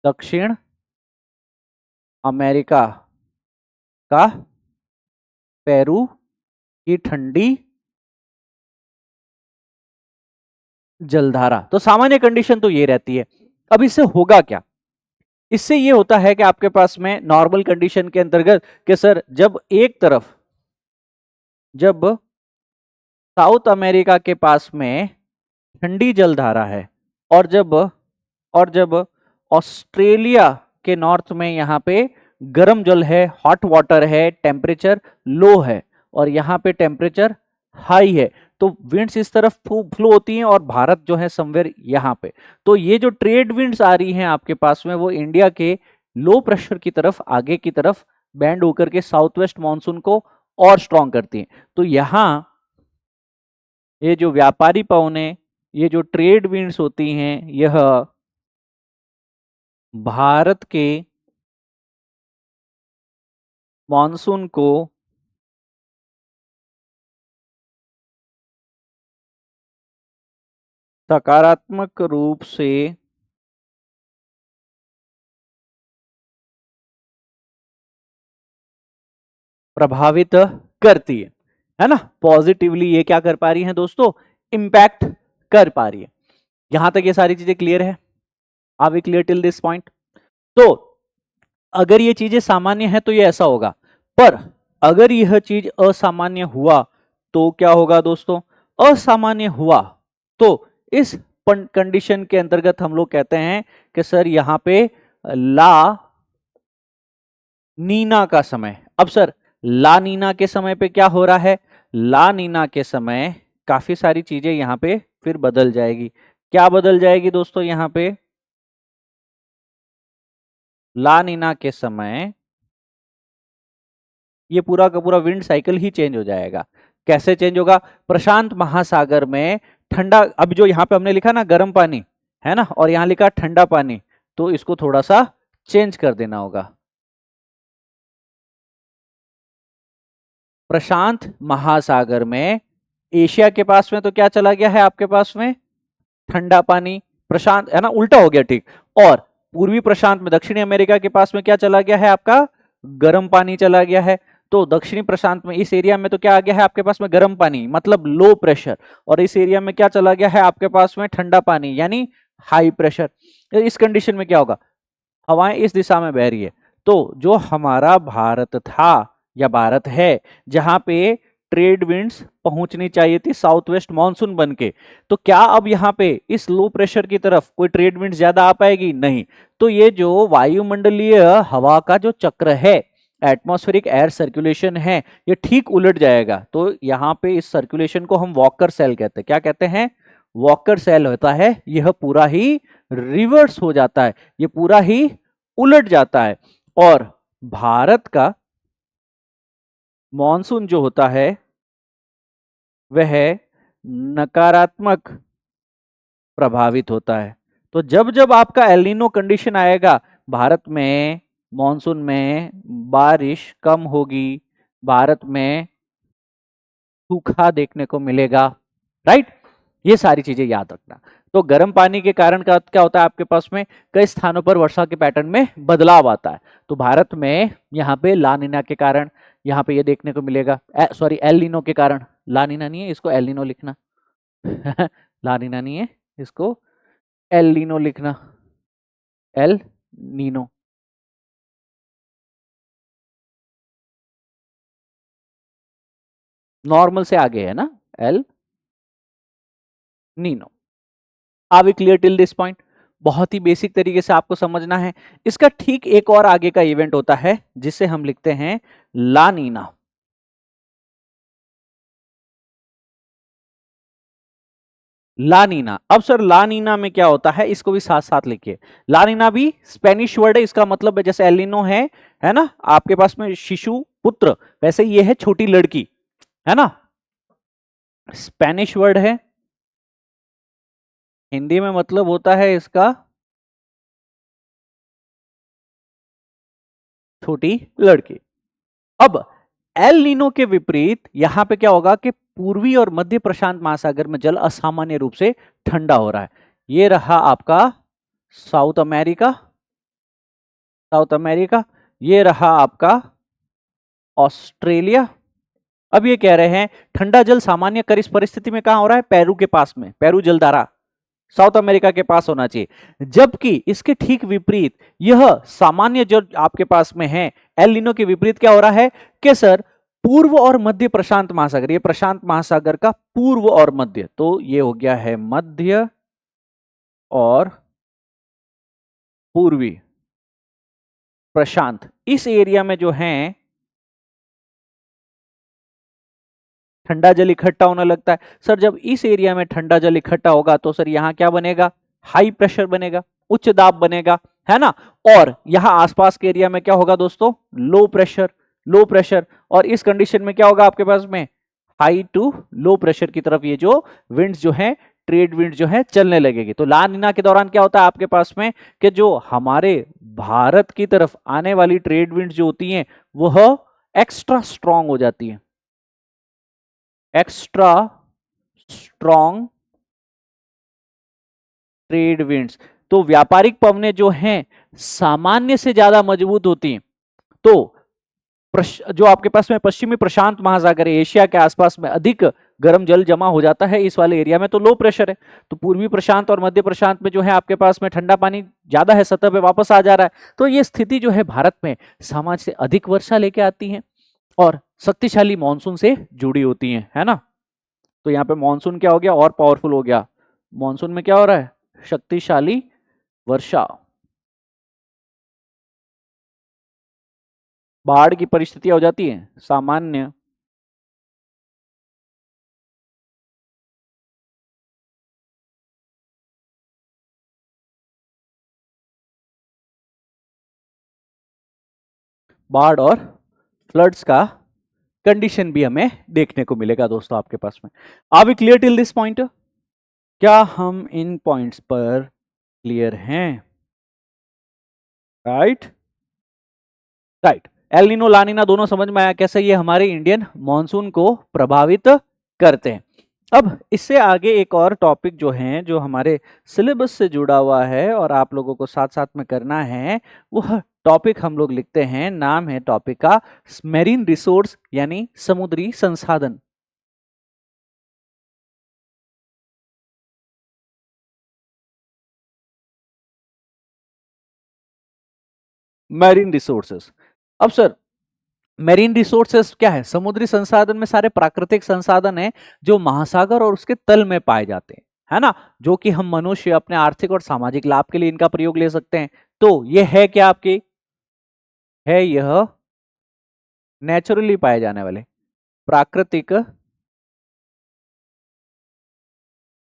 दक्षिण अमेरिका का पेरू की ठंडी जलधारा। तो सामान्य कंडीशन तो ये रहती है। अब इससे होगा क्या, इससे ये होता है कि आपके पास में नॉर्मल कंडीशन के अंतर्गत कि सर जब एक तरफ, जब साउथ अमेरिका के पास में ठंडी जलधारा है, और जब ऑस्ट्रेलिया के नॉर्थ में यहाँ पे गर्म जल है, हॉट वाटर है, टेम्परेचर लो है, और यहाँ पे टेम्परेचर हाई है, तो विंड्स इस तरफ फ्लो होती हैं और भारत जो है समवेयर यहाँ पे। तो ये जो ट्रेड विंड्स आ रही हैं आपके पास में, वो इंडिया के लो प्रेशर की तरफ, आगे की तरफ बैंड होकर के साउथ वेस्ट मानसून को और स्ट्रॉन्ग करती हैं। तो यहाँ ये जो व्यापारी पवनें, ये जो ट्रेड विंड्स होती हैं, यह भारत के मॉनसून को सकारात्मक रूप से प्रभावित करती है ना, पॉजिटिवली ये क्या कर पा रही है दोस्तों, इंपैक्ट कर पा रही है। यहां तक ये सारी चीजें क्लियर है, are we clear till this point. तो अगर ये चीजें सामान्य है तो ये ऐसा होगा, पर अगर यह चीज असामान्य हुआ तो क्या होगा दोस्तों, असामान्य हुआ तो इस कंडीशन के अंतर्गत हम लोग कहते हैं कि सर यहां पे ला नीना का समय। अब सर ला नीना के समय पे क्या हो रहा है, ला नीना के समय काफी सारी चीजें यहां पे फिर बदल जाएगी। क्या बदल जाएगी दोस्तों, यहां पे ला नीना के समय ये पूरा का पूरा विंड साइकिल ही चेंज हो जाएगा। कैसे चेंज होगा, प्रशांत महासागर में ठंडा, अब जो यहां पे हमने लिखा ना गर्म पानी है ना, और यहां लिखा ठंडा पानी, तो इसको थोड़ा सा चेंज कर देना होगा। प्रशांत महासागर में एशिया के पास में तो क्या चला गया है आपके पास में, ठंडा पानी, प्रशांत है ना, उल्टा हो गया ठीक। और पूर्वी प्रशांत में, दक्षिणी अमेरिका के पास में क्या चला गया है आपका, गर्म पानी चला गया है। तो दक्षिणी प्रशांत में इस एरिया में तो क्या आ गया है आपके पास में, गर्म पानी मतलब लो प्रेशर, और इस एरिया में क्या चला गया है आपके पास में, ठंडा पानी यानी हाई प्रेशर। इस कंडीशन में क्या होगा, हवाएं इस दिशा में बह रही है, तो जो हमारा भारत था या भारत है, जहां पे ट्रेड विंड्स पहुंचनी चाहिए थी साउथ वेस्ट मानसून बन के। तो क्या अब यहाँ पे इस लो प्रेशर की तरफ कोई ट्रेड विंड्स ज्यादा आ पाएगी? नहीं। तो ये जो वायुमंडलीय हवा का जो चक्र है, एटमॉस्फेरिक एयर सर्कुलेशन है, ये ठीक उलट जाएगा। तो यहाँ पे इस सर्कुलेशन को हम वॉकर सेल कहते हैं। क्या कहते हैं? वॉकर सेल होता है। यह पूरा ही रिवर्स हो जाता है, ये पूरा ही उलट जाता है। और भारत का मॉनसून जो होता है वह नकारात्मक प्रभावित होता है। तो जब जब आपका एलिनो कंडीशन आएगा, भारत में मॉनसून में बारिश कम होगी, भारत में सूखा देखने को मिलेगा, राइट? ये सारी चीजें याद रखना। तो गर्म पानी के कारण क्या होता है आपके पास में, कई स्थानों पर वर्षा के पैटर्न में बदलाव आता है। तो भारत में यहाँ पे ला नीना के कारण यहाँ पे ये देखने को मिलेगा, सॉरी एल नीनो के कारण, ला नीना नहीं है, इसको एल नीनो लिखना ला नीना नहीं है, इसको एल नीनो लिखना, एल नीनो। नॉर्मल से आगे है ना, El Nino. Are we clear till this point? बहुत ही बेसिक तरीके से आपको समझना है। इसका ठीक एक और आगे का इवेंट होता है जिसे हम लिखते हैं ला नीना। ला नीना। अब सर ला नीना में क्या होता है, इसको भी साथ साथ लिखिए। ला नीना भी स्पेनिश वर्ड है, इसका मतलब है जैसे एलिनो है ना आपके पास में शिशु पुत्र, वैसे ये है छोटी लड़की, है ना। स्पेनिश वर्ड है, हिंदी में मतलब होता है इसका छोटी लड़की। अब एल नीनो के विपरीत यहां पे क्या होगा कि पूर्वी और मध्य प्रशांत महासागर में जल असामान्य रूप से ठंडा हो रहा है। ये रहा आपका साउथ अमेरिका, साउथ अमेरिका, ये रहा आपका ऑस्ट्रेलिया। अब ये कह रहे हैं ठंडा जल सामान्य कर इस परिस्थिति में कहां हो रहा है, पेरू के पास में, पेरू जलधारा साउथ अमेरिका के पास होना चाहिए। जबकि इसके ठीक विपरीत यह सामान्य जो आपके पास में है एल नीनो के विपरीत क्या हो रहा है कि सर पूर्व और मध्य प्रशांत महासागर, ये प्रशांत महासागर का पूर्व और मध्य, तो ये हो गया है मध्य और पूर्वी प्रशांत, इस एरिया में जो है ठंडा जल इकट्ठा होने लगता है। सर जब इस एरिया में ठंडा जल इकट्ठा होगा तो सर यहां क्या बनेगा, हाई प्रेशर बनेगा, उच्च दाब बनेगा, है ना। और यहां आसपास के एरिया में क्या होगा दोस्तों, लो प्रेशर, लो प्रेशर। और इस कंडीशन में क्या होगा आपके पास में, हाई टू लो प्रेशर की तरफ ये जो विंड्स जो है, ट्रेड विंड जो है चलने लगेगी। तो ला नीना के दौरान क्या होता है आपके पास में कि जो हमारे भारत की तरफ आने वाली ट्रेड विंड जो होती हैं वह एक्स्ट्रा स्ट्रांग हो जाती है, एक्स्ट्रा स्ट्रॉन्ग ट्रेड विंड्स। तो व्यापारिक पवनें जो हैं सामान्य से ज्यादा मजबूत होती हैं। तो जो आपके पास में पश्चिमी प्रशांत महासागर है, एशिया के आसपास में अधिक गर्म जल जमा हो जाता है इस वाले एरिया में, तो लो प्रेशर है। तो पूर्वी प्रशांत और मध्य प्रशांत में जो है आपके पास में ठंडा पानी ज्यादा है, सतह पे वापस आ जा रहा है। तो ये स्थिति जो है भारत में सामान्य से अधिक वर्षा लेके आती है और शक्तिशाली मानसून से जुड़ी होती है ना। तो यहाँ पे मानसून क्या हो गया, और पावरफुल हो गया। मानसून में क्या हो रहा है, शक्तिशाली वर्षा, बाढ़ की परिस्थितियां हो जाती है सामान्य, बाढ़ और फ्लड्स का कंडीशन भी हमें देखने को मिलेगा दोस्तों आपके पास में। Are we clear till this point? क्या हम इन पॉइंट्स पर क्लियर हैं? Right, right. El Nino La Nina दोनों समझ में आया कैसे ये हमारे इंडियन मॉनसून को प्रभावित करते हैं। अब इससे आगे एक और टॉपिक जो है जो हमारे सिलेबस से जुड़ा हुआ है और आप लोगों को साथ साथ में करना है, वह टॉपिक हम लोग लिखते हैं, नाम है टॉपिक का मेरीन रिसोर्स यानी समुद्री संसाधन। Marine resources. अब सर मेरीन रिसोर्सेस क्या है? समुद्री संसाधन में सारे प्राकृतिक संसाधन है जो महासागर और उसके तल में पाए जाते हैं, है ना, जो कि हम मनुष्य अपने आर्थिक और सामाजिक लाभ के लिए इनका प्रयोग ले सकते हैं। तो ये है क्या आपकी? है यह नेचुरली पाए जाने वाले प्राकृतिक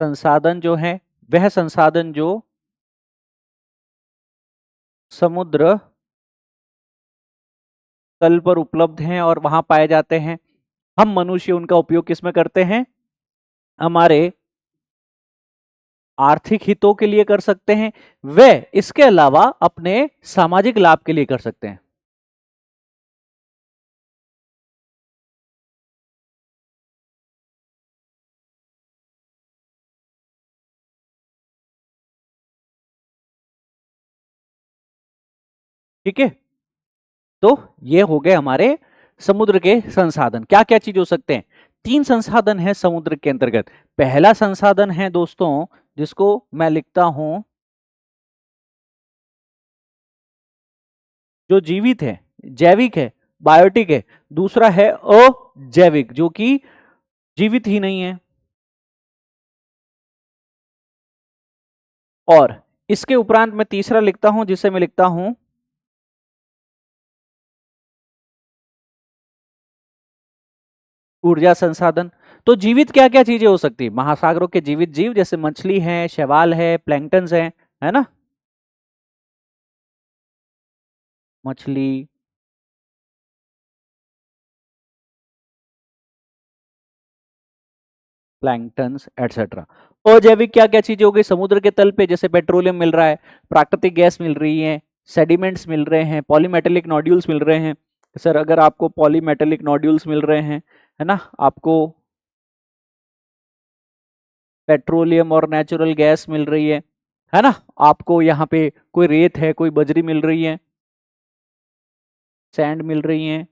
संसाधन जो है, वह संसाधन जो समुद्र तल पर उपलब्ध हैं और वहां पाए जाते हैं। हम मनुष्य उनका उपयोग किसमें करते हैं? हमारे आर्थिक हितों के लिए कर सकते हैं, व इसके अलावा अपने सामाजिक लाभ के लिए कर सकते हैं। ठीक है, तो ये हो गए हमारे समुद्र के संसाधन। क्या क्या चीज हो सकते हैं? 3 संसाधन है समुद्र के अंतर्गत। पहला संसाधन है दोस्तों जिसको मैं लिखता हूं जो जीवित है, जैविक है, बायोटिक है। दूसरा है अजैविक जो कि जीवित ही नहीं है। और इसके उपरांत मैं तीसरा लिखता हूं जिसे मैं लिखता हूं ऊर्जा संसाधन। तो जीवित क्या क्या चीजें हो सकती है? महासागरों के जीवित जीव जैसे मछली है, शैवाल है, प्लैंक्टन्स है ना, मछली, प्लैंक्टन्स एटसेट्रा। अजैविक क्या क्या चीजें हो गई? समुद्र के तल पे जैसे पेट्रोलियम मिल रहा है, प्राकृतिक गैस मिल रही है, सेडिमेंट्स मिल रहे हैं, पॉलीमेटेलिक नोड्यूल्स मिल रहे हैं। सर अगर आपको पॉलीमेटेलिक नोड्यूल्स मिल रहे हैं, है ना, आपको पेट्रोलियम और नेचुरल गैस मिल रही है ना, आपको यहाँ पे कोई रेत है, कोई बजरी मिल रही है, सैंड मिल रही है।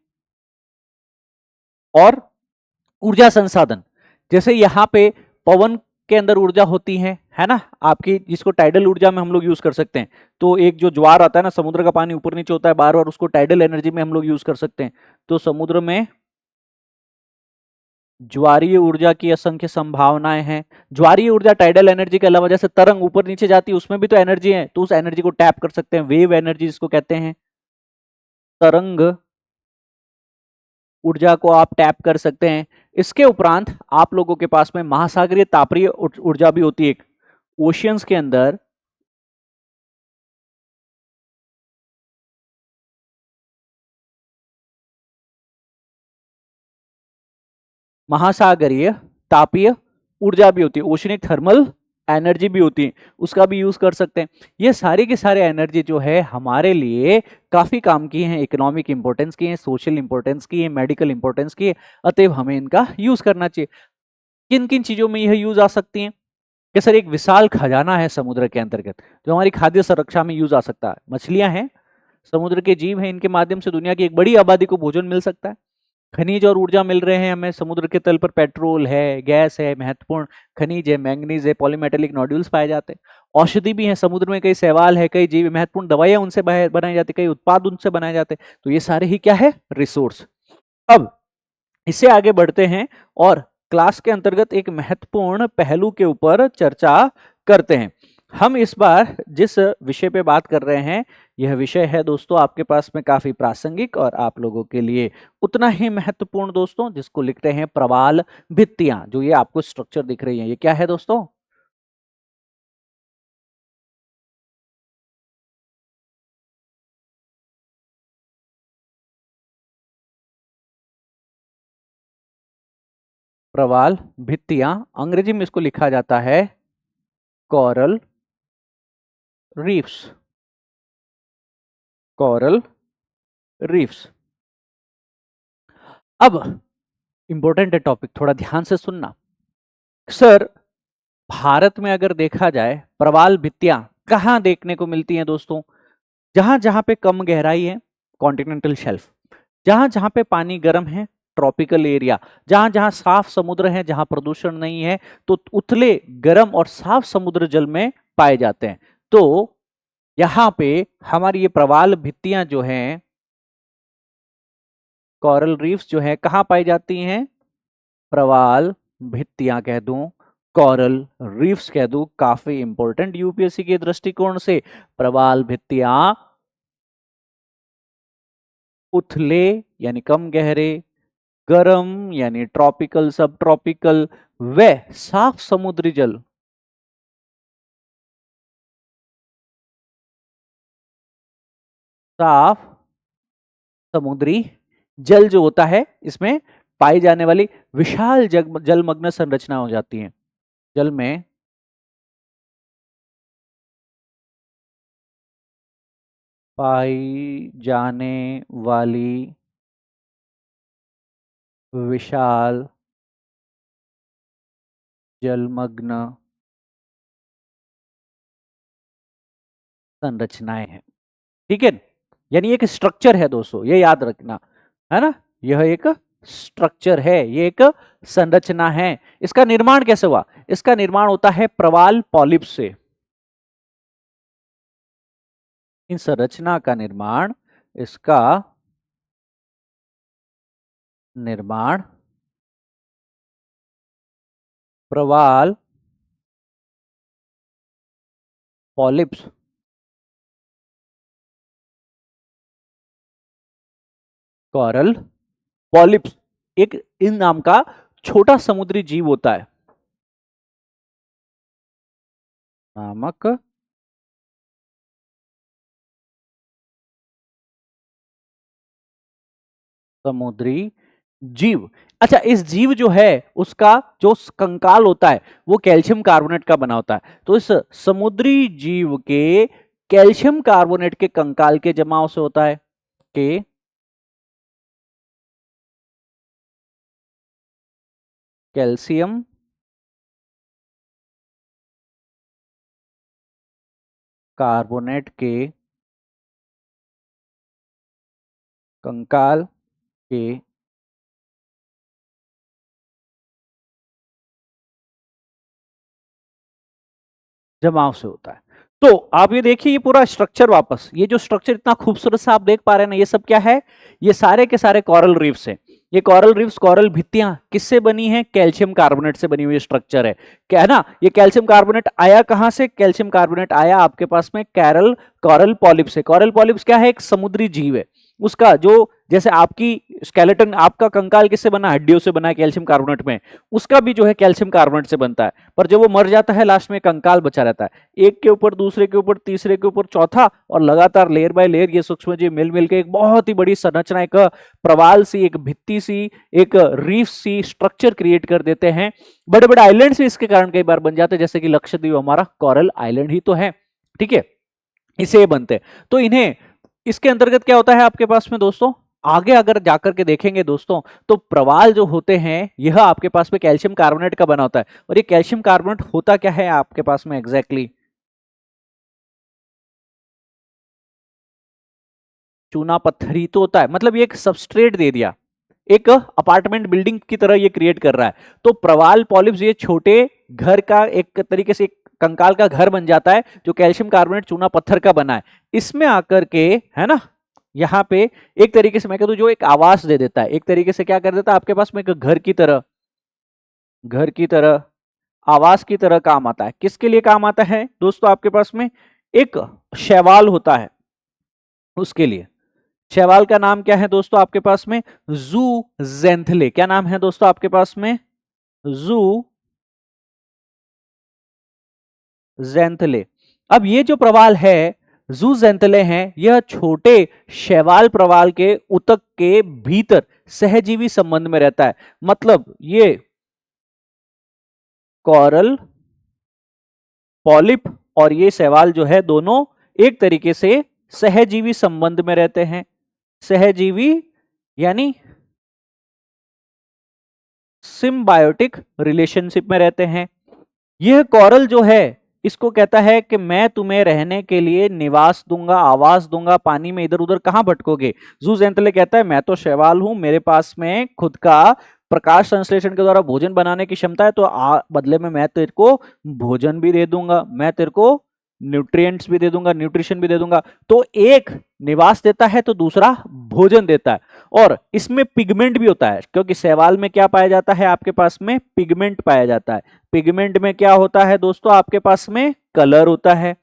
और ऊर्जा संसाधन जैसे यहाँ पे पवन के अंदर ऊर्जा होती है ना, आपकी जिसको टाइडल ऊर्जा में हम लोग यूज कर सकते हैं। तो एक जो ज्वार आता है ना, समुद्र का पानी ऊपर नीचे होता है बार बार, उसको टाइडल एनर्जी में हम लोग यूज कर सकते हैं। तो समुद्र में ज्वारीय ऊर्जा की असंख्य संभावनाएं हैं। ज्वारीय ऊर्जा टाइडल एनर्जी के अलावा जैसे तरंग ऊपर नीचे जाती है उसमें भी तो एनर्जी है, तो उस एनर्जी को टैप कर सकते हैं। वेव एनर्जी जिसको कहते हैं, तरंग ऊर्जा को आप टैप कर सकते हैं। इसके उपरांत आप लोगों के पास में महासागरीय तापीय ऊर्जा भी होती है। ओशियंस के अंदर महासागरीय तापीय ऊर्जा भी होती है, ओशनिक थर्मल एनर्जी भी होती है, उसका भी यूज कर सकते हैं। ये सारे के सारे एनर्जी जो है हमारे लिए काफी काम की है, इकोनॉमिक इंपॉर्टेंस की है, सोशल इंपॉर्टेंस की है, मेडिकल इंपॉर्टेंस की है, अतएव हमें इनका यूज करना चाहिए। किन किन चीजों में यह यूज आ सकती है? कि सर एक विशाल खजाना है समुद्र के अंतर्गत जो हमारी खाद्य सुरक्षा में यूज आ सकता है। मछलियां हैं, समुद्र के जीव हैं, इनके माध्यम से दुनिया की एक बड़ी आबादी को भोजन मिल सकता है। खनिज और ऊर्जा मिल रहे हैं हमें, समुद्र के तल पर पेट्रोल है, गैस है, महत्वपूर्ण खनिज है, मैंगनीज है, पॉलीमेटेलिक नोड्यूल्स पाए जाते हैं। औषधि भी है, समुद्र में कई शैवाल है, कई जीव, महत्वपूर्ण दवाइयां उनसे बनाई जाती, कई उत्पाद उनसे बनाए जाते हैं। तो ये सारे ही क्या है? रिसोर्स। अब इससे आगे बढ़ते हैं और क्लास के अंतर्गत एक महत्वपूर्ण पहलू के ऊपर चर्चा करते हैं। हम इस बार जिस विषय पे बात कर रहे हैं, यह विषय है दोस्तों आपके पास में काफी प्रासंगिक और आप लोगों के लिए उतना ही महत्वपूर्ण दोस्तों, जिसको लिखते हैं प्रवाल भित्तियां। जो ये आपको स्ट्रक्चर दिख रही है, ये क्या है दोस्तों? प्रवाल भित्तियां, अंग्रेजी में इसको लिखा जाता है कोरल रीफ्स। Coral reefs. अब इंपॉर्टेंट है टॉपिक, थोड़ा ध्यान से सुनना। सर भारत में अगर देखा जाए प्रवाल भित्तियां कहां देखने को मिलती हैं दोस्तों? जहां जहां पे कम गहराई है, कॉन्टिनेंटल शेल्फ। जहां जहां पे पानी गर्म है, ट्रॉपिकल एरिया। जहां जहां साफ समुद्र है, जहां प्रदूषण नहीं है, तो उथले गर्म और साफ समुद्र जल में पाए जाते हैं। तो यहाँ पे हमारी ये प्रवाल भित्तियां जो हैं कोरल रीफ्स जो है कहाँ पाई जाती हैं? प्रवाल भित्तियां कह दूं, कोरल रीफ्स कह दूं, काफी इंपॉर्टेंट यूपीएससी के दृष्टिकोण से। प्रवाल भित्तियां उथले यानी कम गहरे, गर्म यानी ट्रॉपिकल सब ट्रॉपिकल, व साफ समुद्री जल। साफ समुद्री जल जो होता है इसमें पाई जाने वाली विशाल जलमग्न संरचना हो जाती है। जल में पाई जाने वाली विशाल जलमग्न संरचनाएं हैं। ठीक है, यानी एक स्ट्रक्चर है दोस्तों, ये याद रखना है ना, यह एक स्ट्रक्चर है, ये एक संरचना है। इसका निर्माण कैसे हुआ? इसका निर्माण होता है प्रवाल पॉलिप से। इन संरचना का निर्माण, इसका निर्माण प्रवाल पॉलिप्स कोरल पॉलिप्स एक इन नाम का छोटा समुद्री जीव होता है, नामक समुद्री जीव। अच्छा, इस जीव जो है उसका जो कंकाल होता है वो कैल्शियम कार्बोनेट का बना होता है। तो इस समुद्री जीव के कैल्शियम कार्बोनेट के कंकाल के जमाव से होता है के कैल्शियम कार्बोनेट के कंकाल के जमाव से होता है। तो आप ये देखिए, ये पूरा स्ट्रक्चर वापस, ये जो स्ट्रक्चर इतना खूबसूरत सा आप देख पा रहे हैं ना, ये सब क्या है? ये सारे के सारे कोरल रीफ्स हैं। ये कोरल रीफ्स, कोरल भित्तियां किससे बनी है? कैल्शियम कार्बोनेट से बनी हुई स्ट्रक्चर है, क्या है ना। ये कैल्शियम कार्बोनेट आया कहां से? कैल्शियम कार्बोनेट आया आपके पास में कोरल पॉलिप से। कोरल पॉलिप्स क्या है? एक समुद्री जीव है। उसका जो, जैसे आपकी स्केलेटन, आपका कंकाल किससे बना? हड्डियों से बना है कैल्शियम कार्बोनेट में, उसका भी जो है कैल्शियम कार्बोनेट से बनता है। पर जब वो मर जाता है लास्ट में कंकाल बचा रहता है, एक के ऊपर दूसरे के ऊपर तीसरे के ऊपर चौथा, और लगातार लेयर बाय लेयर ये सूक्ष्म जीव मिल मिल के एक बहुत ही बड़ी संरचना, एक प्रवाल सी, एक भित्ति सी, एक रीफ सी स्ट्रक्चर क्रिएट कर देते हैं। बड़े बड़े आइलैंड्स भी इसके कारण कई बार बन जाते हैं, जैसे कि लक्षद्वीप हमारा कोरल आइलैंड ही तो है। ठीक है, इसे बनते। तो इन्हें, इसके अंतर्गत क्या होता है आपके पास में दोस्तों, आगे अगर जाकर के देखेंगे दोस्तों, तो प्रवाल जो होते हैं यह आपके पास में कैल्शियम कार्बोनेट का बना होता है। और ये कैल्शियम कार्बोनेट होता क्या है आपके पास में एग्जैक्टली? चूना पत्थर ही तो होता है, मतलब ये एक सबस्ट्रेट दे दिया, एक अपार्टमेंट बिल्डिंग की तरह ये क्रिएट कर रहा है। तो प्रवाल पॉलिप्स ये छोटे घर का एक तरीके से, एक कंकाल का घर बन जाता है जो कैल्शियम कार्बोनेट चूना पत्थर का बना है। इसमें आकर के, है ना, यहाँ पे एक तरीके से मैं कहूँ जो एक आवास दे देता है, एक तरीके से क्या कर देता है आपके पास में, एक घर की तरह, घर की तरह, आवास की तरह काम आता है। किसके लिए काम आता है दोस्तों? आपके पास में एक शैवाल होता है, उसके लिए। शैवाल का नाम क्या है दोस्तों आपके पास में? जू जेंथले। क्या नाम है दोस्तों आपके पास में? जू जेंथले। अब ये जो प्रवाल है, जू जेंथले हैं, यह छोटे शैवाल प्रवाल के उतक के भीतर सहजीवी संबंध में रहता है। मतलब ये कोरल पॉलिप और ये शैवाल जो है, दोनों एक तरीके से सहजीवी संबंध में रहते हैं। सहजीवी यानी सिम्बायोटिक रिलेशनशिप में रहते हैं। यह कोरल जो है, इसको कहता है कि मैं तुम्हें रहने के लिए निवास दूंगा, आवास दूंगा, पानी में इधर उधर कहां भटकोगे। जू जेंथले कहता है मैं तो शैवाल हूं, मेरे पास में खुद का प्रकाश संश्लेषण के द्वारा भोजन बनाने की क्षमता है, तो बदले में मैं तेरे को भोजन भी दे दूंगा, मैं तेरे को न्यूट्रिएंट्स भी दे दूंगा, न्यूट्रिशन भी दे दूंगा। तो एक निवास देता है तो दूसरा भोजन देता है। और इसमें पिगमेंट भी होता है, क्योंकि शैवाल में क्या पाया जाता है आपके पास में, पिगमेंट पाया जाता है। पिगमेंट में क्या होता है दोस्तों आपके पास में, कलर होता है,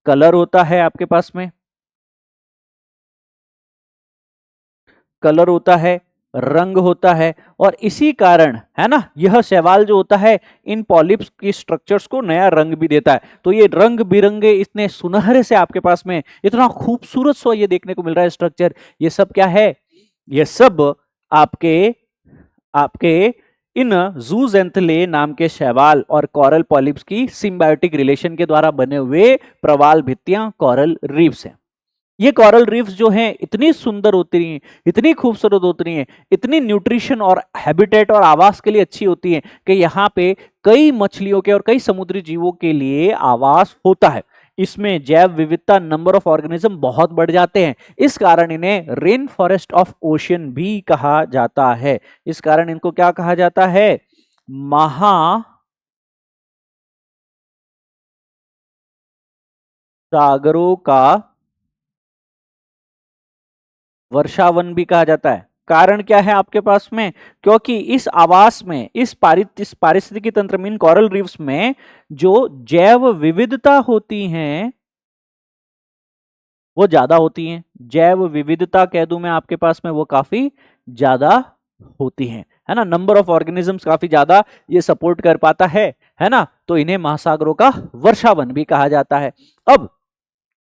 कलर होता है आपके पास में, कलर होता है, रंग होता है। और इसी कारण है ना, यह शैवाल जो होता है इन पॉलिप्स की स्ट्रक्चर्स को नया रंग भी देता है। तो ये रंग बिरंगे इतने सुनहरे से आपके पास में इतना खूबसूरत सा ये देखने को मिल रहा है स्ट्रक्चर, ये सब क्या है, ये सब आपके आपके इन जूजेंथले नाम के शैवाल और कोरल पॉलिप्स की सिम्बायोटिक रिलेशन के द्वारा बने हुए प्रवाल भित्तियां कोरल रीफ्स हैं। ये कोरल रीफ्स जो हैं इतनी सुंदर होती हैं, इतनी खूबसूरत होती हैं, इतनी न्यूट्रिशन और हैबिटेट और आवास के लिए अच्छी होती हैं कि यहाँ पे कई मछलियों के और कई समुद्री जीवों के लिए आवास होता है। इसमें जैव विविधता, नंबर ऑफ ऑर्गेनिज्म बहुत बढ़ जाते हैं। इस कारण इन्हें रेन फॉरेस्ट ऑफ ओशियन भी कहा जाता है। इस कारण इनको क्या कहा जाता है, महासागरों का वर्षावन भी कहा जाता है। कारण क्या है आपके पास में, क्योंकि इस आवास में, इस पारिस्थितिकी तंत्र में, इन कोरल रीफ्स में जो जैव विविधता होती हैं वो ज्यादा होती हैं। जैव विविधता कह दूं मैं आपके पास में, वो काफी ज्यादा होती हैं, है ना। नंबर ऑफ ऑर्गेनिजम्स काफी ज्यादा ये सपोर्ट कर पाता है ना। तो इन्हें महासागरों का वर्षावन भी कहा जाता है। अब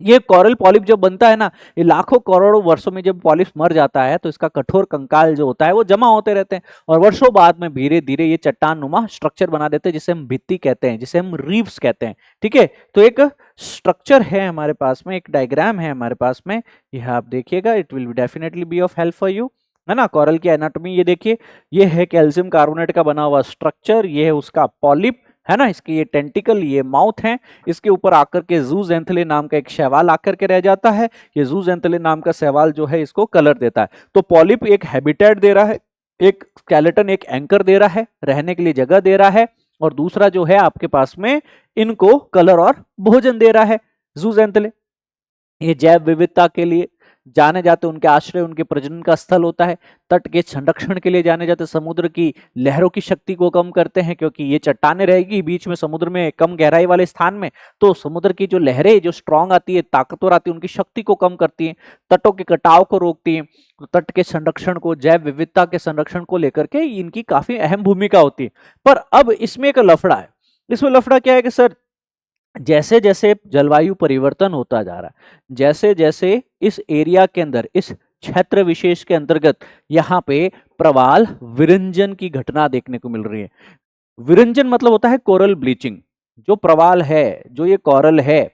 ये कोरल पॉलिप जब बनता है ना, ये लाखों करोड़ों वर्षों में जब पॉलिप मर जाता है तो इसका कठोर कंकाल जो होता है वो जमा होते रहते हैं और वर्षों बाद में धीरे धीरे ये चट्टान नुमा स्ट्रक्चर बना देते हैं, जिसे हम भित्ति कहते हैं, जिसे हम रीफ्स कहते हैं। ठीक है, तो एक स्ट्रक्चर है हमारे पास में, एक डायग्राम है हमारे पास में, यह आप देखिएगा, it will definitely be of help for you, है ना। कोरल की एनाटॉमी ये देखिए, ये है कैल्शियम कार्बोनेट का बना हुआ स्ट्रक्चर, ये है उसका पॉलिप, है ना। इसके ये टेंटिकल, ये माउथ है, इसके ऊपर आकर के जूजेंथले नाम का एक शैवाल आकर के रह जाता है। ये जूजेंथले नाम का शैवाल जो है इसको कलर देता है। तो पॉलिप एक हैबिटेट दे रहा है, एक स्केलेटन, एक एंकर दे रहा है, रहने के लिए जगह दे रहा है, और दूसरा जो है आपके पास में इनको कलर और भोजन दे रहा है जूजेंथले। ये जैव विविधता के लिए जाने जाते, उनके आश्रय, उनके प्रजनन का स्थल होता है। तट के संरक्षण के लिए जाने जाते, समुद्र की लहरों की शक्ति को कम करते हैं, क्योंकि ये चट्टानें रहेगी बीच में समुद्र में, कम गहराई वाले स्थान में, तो समुद्र की जो लहरें जो स्ट्रांग आती है, ताकतवर आती है, उनकी शक्ति को कम करती हैं, तटों के कटाव को रोकती हैं। तो तट के संरक्षण को, जैव विविधता के संरक्षण को लेकर के इनकी काफी अहम भूमिका होती है। पर अब इसमें एक लफड़ा है। इसमें लफड़ा क्या है कि सर, जैसे जैसे जलवायु परिवर्तन होता जा रहा है, जैसे जैसे इस एरिया के अंदर, इस क्षेत्र विशेष के अंतर्गत यहाँ पे प्रवाल विरंजन की घटना देखने को मिल रही है। विरंजन मतलब होता है कोरल ब्लीचिंग। जो प्रवाल है, जो ये कोरल है,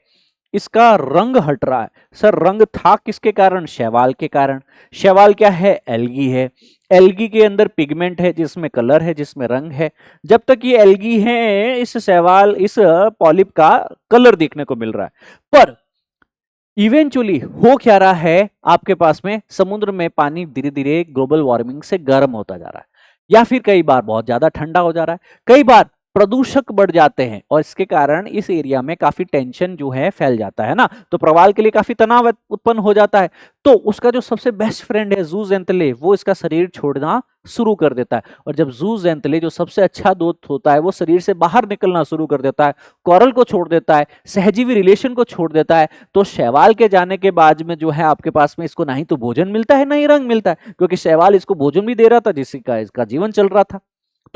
इसका रंग हट रहा है। सर रंग था किसके कारण, शैवाल के कारण। शैवाल क्या है, एल्गी है। एल्गी के अंदर पिगमेंट है, जिसमें कलर है, जिसमें रंग है। जब तक ये एल्गी है, इस शैवाल, इस पॉलिप का कलर देखने को मिल रहा है। पर इवेंचुअली हो क्या रहा है आपके पास में, समुद्र में पानी धीरे धीरे ग्लोबल वार्मिंग से गर्म होता जा रहा है, या फिर कई बार बहुत ज्यादा ठंडा हो जा रहा है, कई बार प्रदूषक बढ़ जाते हैं, और इसके कारण इस एरिया में काफी टेंशन जो है फैल जाता है ना। तो प्रवाल के लिए काफी तनाव उत्पन्न हो जाता है। तो उसका जो सबसे बेस्ट फ्रेंड है जूजेंथले, वो इसका शरीर छोड़ना शुरू कर देता है। और जब जूजेंथले, जो सबसे अच्छा दोस्त होता है, वो शरीर से बाहर निकलना शुरू कर देता है, कोरल को छोड़ देता है, सहजीवी रिलेशन को छोड़ देता है, तो शैवाल के जाने के बाद में जो है आपके पास में इसको ना ही तो भोजन मिलता है, ना ही रंग मिलता है, क्योंकि शैवाल इसको भोजन भी दे रहा था, जिसका इसका जीवन चल रहा था।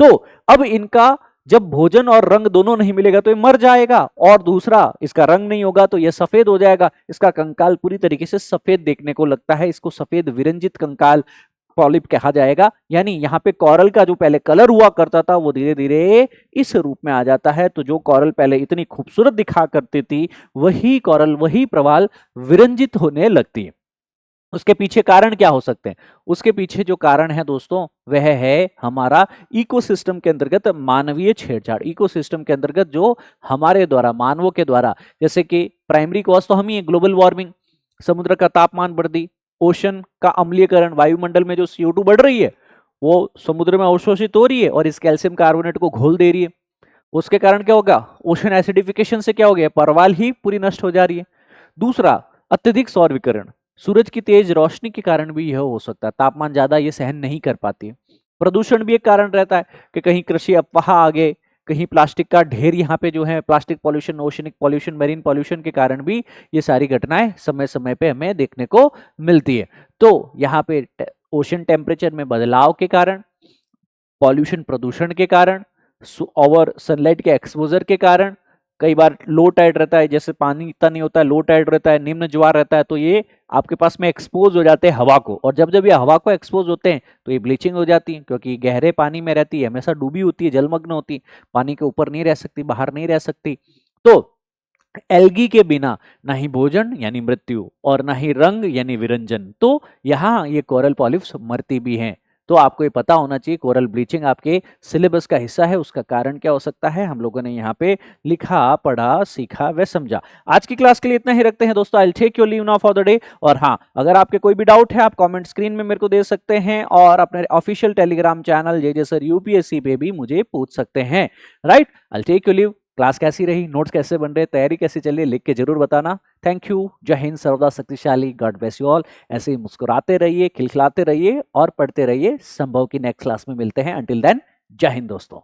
तो अब इनका जब भोजन और रंग दोनों नहीं मिलेगा तो ये मर जाएगा, और दूसरा इसका रंग नहीं होगा तो ये सफेद हो जाएगा। इसका कंकाल पूरी तरीके से सफेद देखने को लगता है, इसको सफेद विरंजित कंकाल पॉलिप कहा जाएगा। यानी यहाँ पे कोरल का जो पहले कलर हुआ करता था वो धीरे धीरे इस रूप में आ जाता है। तो जो कोरल पहले इतनी खूबसूरत दिखा करती थी, वही कोरल, वही प्रवाल विरंजित होने लगती है। उसके पीछे कारण क्या हो सकते हैं, उसके पीछे जो कारण है दोस्तों, वह है हमारा इकोसिस्टम के अंतर्गत मानवीय छेड़छाड़। इकोसिस्टम के अंतर्गत जो हमारे द्वारा, मानवों के द्वारा, जैसे कि प्राइमरी कॉज तो हम ही है, ग्लोबल वार्मिंग, समुद्र का तापमान बढ़ती, ओशन का अम्लीकरण, वायुमंडल में जो CO2 बढ़ रही है वो समुद्र में अवशोषित हो रही है और इस कैल्शियम कार्बोनेट को घोल दे रही है। उसके कारण क्या होगा, ओशन एसिडिफिकेशन से क्या हो गया, परवाल ही पूरी नष्ट हो जा रही है। दूसरा, अत्यधिक सौर विकिरण, सूरज की तेज रोशनी के कारण भी यह हो सकता है, तापमान ज्यादा ये सहन नहीं कर पाती है। प्रदूषण भी एक कारण रहता है कि कहीं कृषि अफवाह आ गए, कहीं प्लास्टिक का ढेर यहाँ पे जो है, plastic pollution, oceanic pollution, marine pollution के कारण भी ये सारी घटनाएं समय समय पे हमें देखने को मिलती है। तो यहाँ पे ओशन टेम्परेचर में बदलाव के कारण, पॉल्यूशन प्रदूषण के कारण, और सनलाइट के एक्सपोजर के कारण, कई बार लो टाइड रहता है, जैसे पानी इतना नहीं होता है, लो टाइड रहता है, निम्न ज्वार रहता है, तो ये आपके पास में एक्सपोज हो जाते हैं हवा को, और जब जब ये हवा को एक्सपोज होते हैं तो ये ब्लीचिंग हो जाती है, क्योंकि गहरे पानी में रहती है, हमेशा डूबी होती है, जलमग्न होती, पानी के ऊपर नहीं रह सकती, बाहर नहीं रह सकती। तो एल्गी के बिना ना ही भोजन यानी मृत्यु और ना ही रंग यानी विरंजन, तो यहाँ ये कोरल पॉलिप्स मरती भी हैं। तो आपको ये पता होना चाहिए, कोरल ब्लीचिंग आपके सिलेबस का हिस्सा है, उसका कारण क्या हो सकता है, हम लोगों ने यहाँ पे लिखा, पढ़ा, सीखा व समझा। आज की क्लास के लिए इतना ही रखते हैं दोस्तों। I will take your leave now for the day. और हाँ, अगर आपके कोई भी डाउट है आप कमेंट स्क्रीन में मेरे को दे सकते हैं, और अपने official Telegram channel JJ sir UPSC पे भी मुझे पूछ सकते हैं। Right, I will take your leave. Class कैसी रही, नोट्स कैसे बन रहे, तैयारी कैसी चल रही है, लिख के जरूर बताना। थैंक यू, जय हिंद, सर्वदा शक्तिशाली, गॉड ब्लेस यू ऑल। ऐसे ही मुस्कुराते रहिए, खिलखिलाते रहिए और पढ़ते रहिए। संभव की नेक्स्ट क्लास में मिलते हैं। अंटिल देन, जय हिंद दोस्तों।